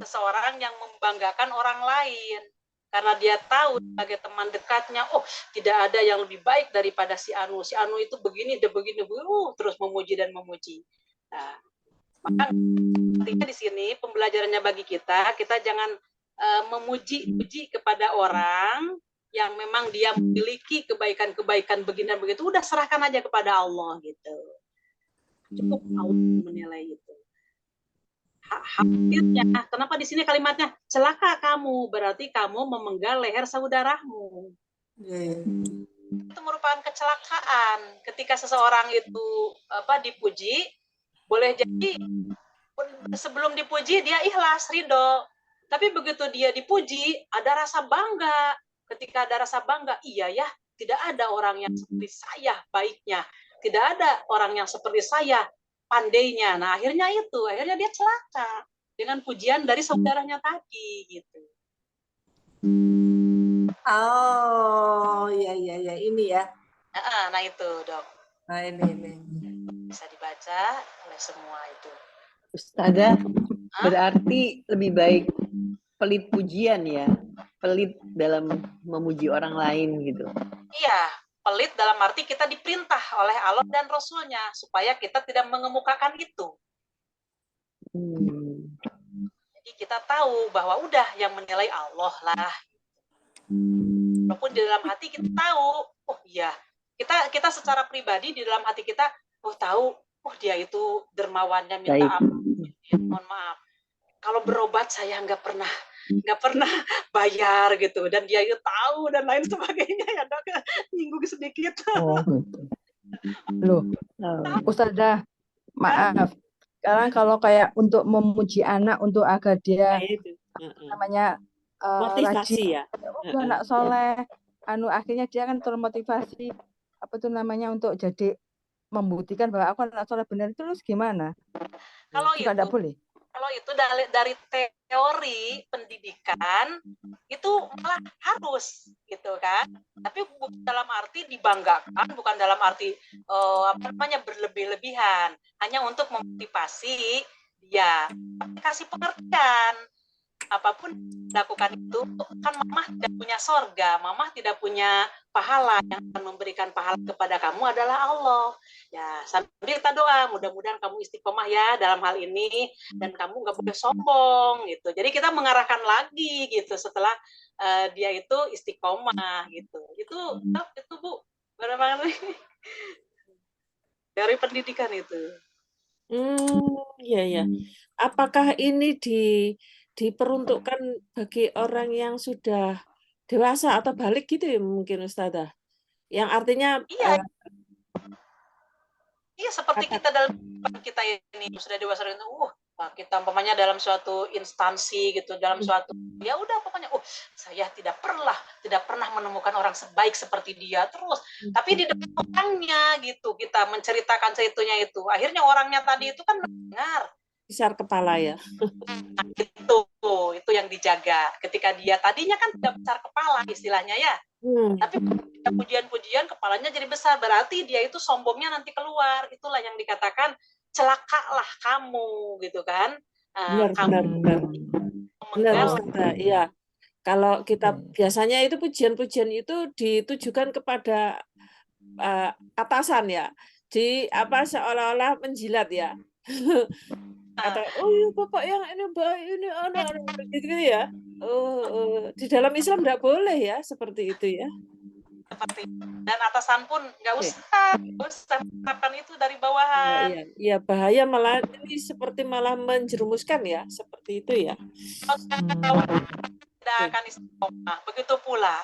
seseorang yang membanggakan orang lain. Karena dia tahu sebagai teman dekatnya, oh tidak ada yang lebih baik daripada si Anu. Si Anu itu begini, dia begini, terus memuji dan memuji. Nah, maka artinya di sini pembelajarannya bagi kita jangan memuji kepada orang yang memang dia memiliki kebaikan-kebaikan begini dan begitu. Udah serahkan aja kepada Allah gitu. Cukup Allah menilai itu. Hampirnya, kenapa di sini kalimatnya celaka kamu, berarti kamu memenggal leher saudaramu. Itu merupakan kecelakaan. Ketika seseorang itu dipuji, boleh jadi sebelum dipuji dia ikhlas, ridho. Tapi begitu dia dipuji, ada rasa bangga. Ketika ada rasa bangga, iya ya, tidak ada orang yang seperti saya baiknya. Tidak ada orang yang seperti saya pandainya. Nah, akhirnya dia celaka dengan pujian dari saudaranya tadi gitu. Oh, iya ini ya. Nah itu, Dok. Nah, ini. Bisa dibaca oleh semua itu. Ustazah, berarti lebih baik pelit pujian ya, pelit dalam memuji orang lain gitu. Iya, pelit dalam arti kita diperintah oleh Allah dan Rasulnya supaya kita tidak mengemukakan itu. Jadi kita tahu bahwa udah yang menilai Allah lah. Walaupun di dalam hati kita tahu, oh iya, kita secara pribadi di dalam hati kita, tahu, dia itu dermawannya minta ampun, mohon maaf. Kalau berobat saya nggak pernah bayar gitu, dan dia itu tahu dan lain sebagainya ya, Dok, nyinggung sedikit. Loh, Ustazah, maaf. Sekarang kalau kayak untuk memuji anak untuk agar dia namanya motivasi rajin, ya. anak soleh, akhirnya dia kan termotivasi untuk jadi membuktikan bahwa aku anak soleh benar, terus gimana? Kalau juga tidak boleh. Kalau itu dari teori pendidikan itu malah harus gitu kan, tapi bukan dalam arti dibanggakan, bukan dalam arti berlebih-lebihan, hanya untuk memotivasi dia, kasih pengertian. Apapun dilakukan itu kan mamah tidak punya sorga, mamah tidak punya pahala, yang akan memberikan pahala kepada kamu adalah Allah. Ya, sambil kita doa, mudah-mudahan kamu istiqomah ya dalam hal ini, dan kamu nggak boleh sombong gitu. Jadi kita mengarahkan lagi gitu setelah dia itu istiqomah gitu. Itu Bu, berapa dari pendidikan itu. Iya. Apakah ini diperuntukkan bagi orang yang sudah dewasa atau balik gitu ya mungkin Ustazah? Yang artinya Iya, seperti kita dalam kita ini sudah dewasa itu, kita umpamanya dalam suatu instansi gitu, dalam suatu, ya udah pokoknya, saya tidak pernah menemukan orang sebaik seperti dia terus, tapi di depan orangnya gitu, kita menceritakan ceritanya itu, akhirnya orangnya tadi itu kan mendengar. Besar kepala ya. Itu yang dijaga. Ketika dia tadinya kan tidak besar kepala istilahnya ya, tapi pujian-pujian kepalanya jadi besar, berarti dia itu sombongnya nanti keluar. Itulah yang dikatakan celakalah kamu gitu kan. Benar Ustazah. Iya. Kalau kita biasanya itu pujian-pujian itu ditujukan kepada atasan ya, seolah-olah menjilat ya. Atau bapak yang ini baik, ini anak gitu ya. Di dalam Islam nggak boleh ya seperti itu ya. seperti dan atasan pun nggak Oke. usah menerapkan itu dari bawahan. Iya, iya bahaya malah ini seperti malah menjerumuskan ya, seperti itu ya. Tidak akan istiqomah. Begitu pula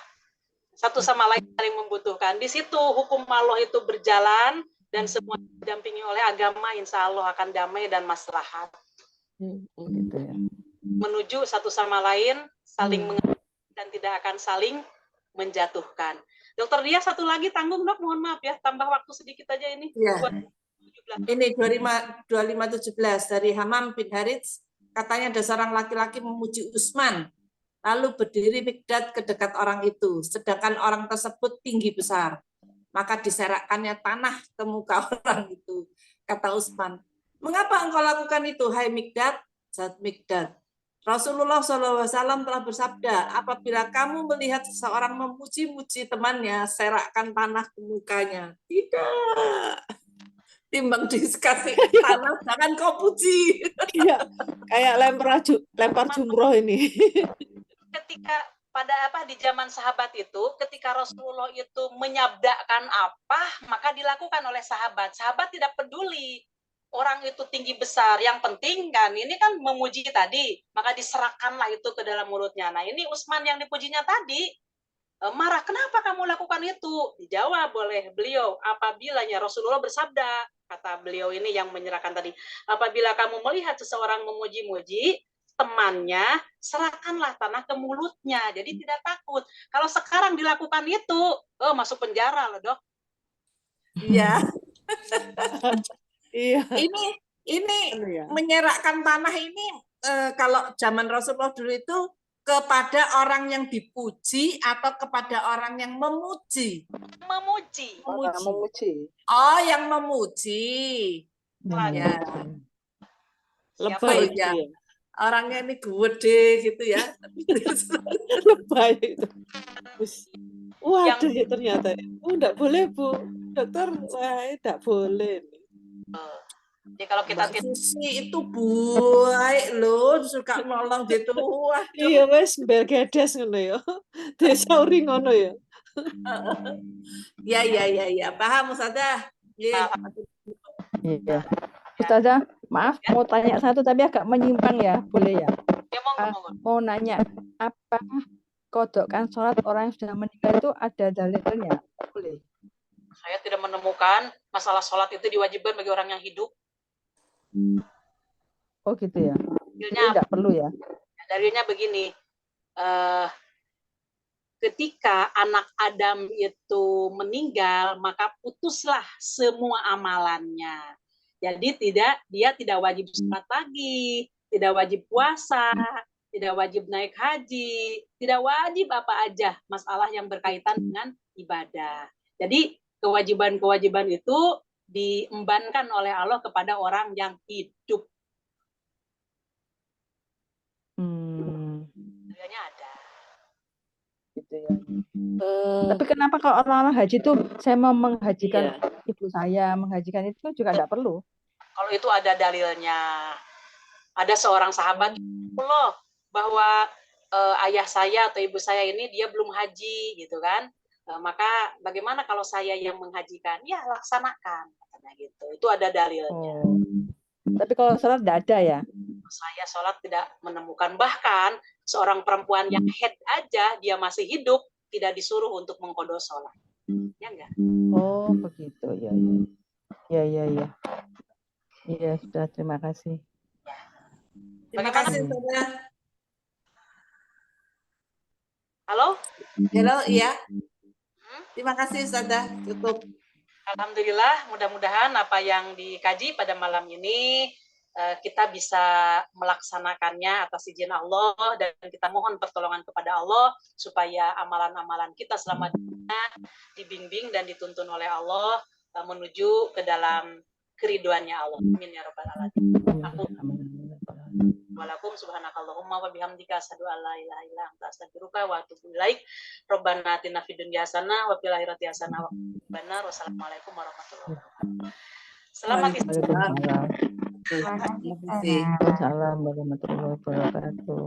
satu sama lain saling membutuhkan. Di situ hukum Allah itu berjalan dan semua didampingi oleh agama, insya Allah akan damai dan maslahat. Gitu ya. Menuju satu sama lain saling mengerti dan tidak akan saling menjatuhkan. Dokter Dia satu lagi tanggung dok, mohon maaf ya, tambah waktu sedikit aja ini. Ya. Buat 17. Ini 2517 dari Hamam bin Harits, katanya ada seorang laki-laki memuji Utsman, lalu berdiri Mikdad ke dekat orang itu, sedangkan orang tersebut tinggi besar. Maka diserakkannya tanah ke muka orang itu. Kata Utsman, mengapa engkau lakukan itu, hai Mikdad? Jawab Mikdad, Rasulullah SAW telah bersabda, apabila kamu melihat seseorang memuji-muji temannya, serakkan tanah ke mukanya. Tidak. Timbang dikasih tanah, jangan kau puji. Iya, kayak lempar jumroh ini. Ketika di zaman sahabat itu, ketika Rasulullah itu menyabdakan apa, maka dilakukan oleh sahabat. Sahabat tidak peduli orang itu tinggi besar, yang penting kan ini kan memuji tadi, maka diserahkanlah itu ke dalam mulutnya. Nah ini Utsman yang dipujinya tadi marah, kenapa kamu lakukan itu? Dijawab oleh beliau, apabila Rasulullah bersabda, kata beliau ini yang menyerahkan tadi, apabila kamu melihat seseorang memuji-muji temannya, serahkanlah tanah ke mulutnya, jadi tidak takut. Kalau sekarang dilakukan itu, masuk penjara loh dok. Iya. Iya. Ini menyerakkan tanah ini kalau zaman Rasulullah dulu itu kepada orang yang dipuji atau kepada orang yang memuji? Memuji. Oh, yang memuji. Ya. Lebay ya. ya. Orangnya ini gede gitu ya. Lebay itu. Waduh ya ternyata. Enggak boleh Bu. Dokter, enggak boleh. Jadi kalau kita Susi itu baik loh, suka nolong gitu. Waduh. Iya wes bergedes ngono ya. Desauri ngono ya. Ya, paham Ustazah. Iya. Ustazah, maaf mau tanya satu tapi agak menyimpang ya, boleh ya? Mau nanya, apakah kodokkan sholat orang yang sudah meninggal itu ada dalilnya? Boleh. Saya tidak menemukan masalah sholat itu diwajibkan bagi orang yang hidup. Oh gitu ya. Tidak perlu ya. Dalilnya begini, ketika anak Adam itu meninggal, maka putuslah semua amalannya. Jadi dia tidak wajib sholat lagi, tidak wajib puasa, tidak wajib naik haji, tidak wajib apa aja masalah yang berkaitan dengan ibadah. Jadi kewajiban-kewajiban itu diembankan oleh Allah kepada orang yang hidup. Dalilnya ada. Gitu ya. Tapi kenapa kalau orang-orang haji itu saya mau menghajikan ibu saya, menghajikan itu juga tidak perlu? Kalau itu ada dalilnya. Ada seorang sahabat Allah bahwa ayah saya atau ibu saya ini dia belum haji gitu kan. Maka bagaimana kalau saya yang menghajikan? Ya laksanakan katanya gitu. Itu ada dalilnya. Tapi kalau sholat tidak ada ya? Saya sholat tidak menemukan, bahkan seorang perempuan yang head aja dia masih hidup tidak disuruh untuk mengqadha sholat. Ya enggak? Oh begitu ya. Iya sudah, terima kasih. Terima kasih Saudara. Halo? Halo, iya. Terima kasih Saudara. Cukup. Alhamdulillah, mudah-mudahan apa yang dikaji pada malam ini kita bisa melaksanakannya atas izin Allah, dan kita mohon pertolongan kepada Allah supaya amalan-amalan kita selama dibimbing dan dituntun oleh Allah menuju ke dalam keriduannya Allah. Amin ya rabbal alamin. Walakum subhanakallahumma wa bihamdika asyhadu an la ilaha illa anta astaghfiruka wa atubu ilaik. Rabbana atina fid dunya hasanah wa fil akhirati hasanah wa qina adzabannar. Wassalamualaikum warahmatullahi wabarakatuh. Selamat istirahat. Waalaikumsalam warahmatullahi wabarakatuh.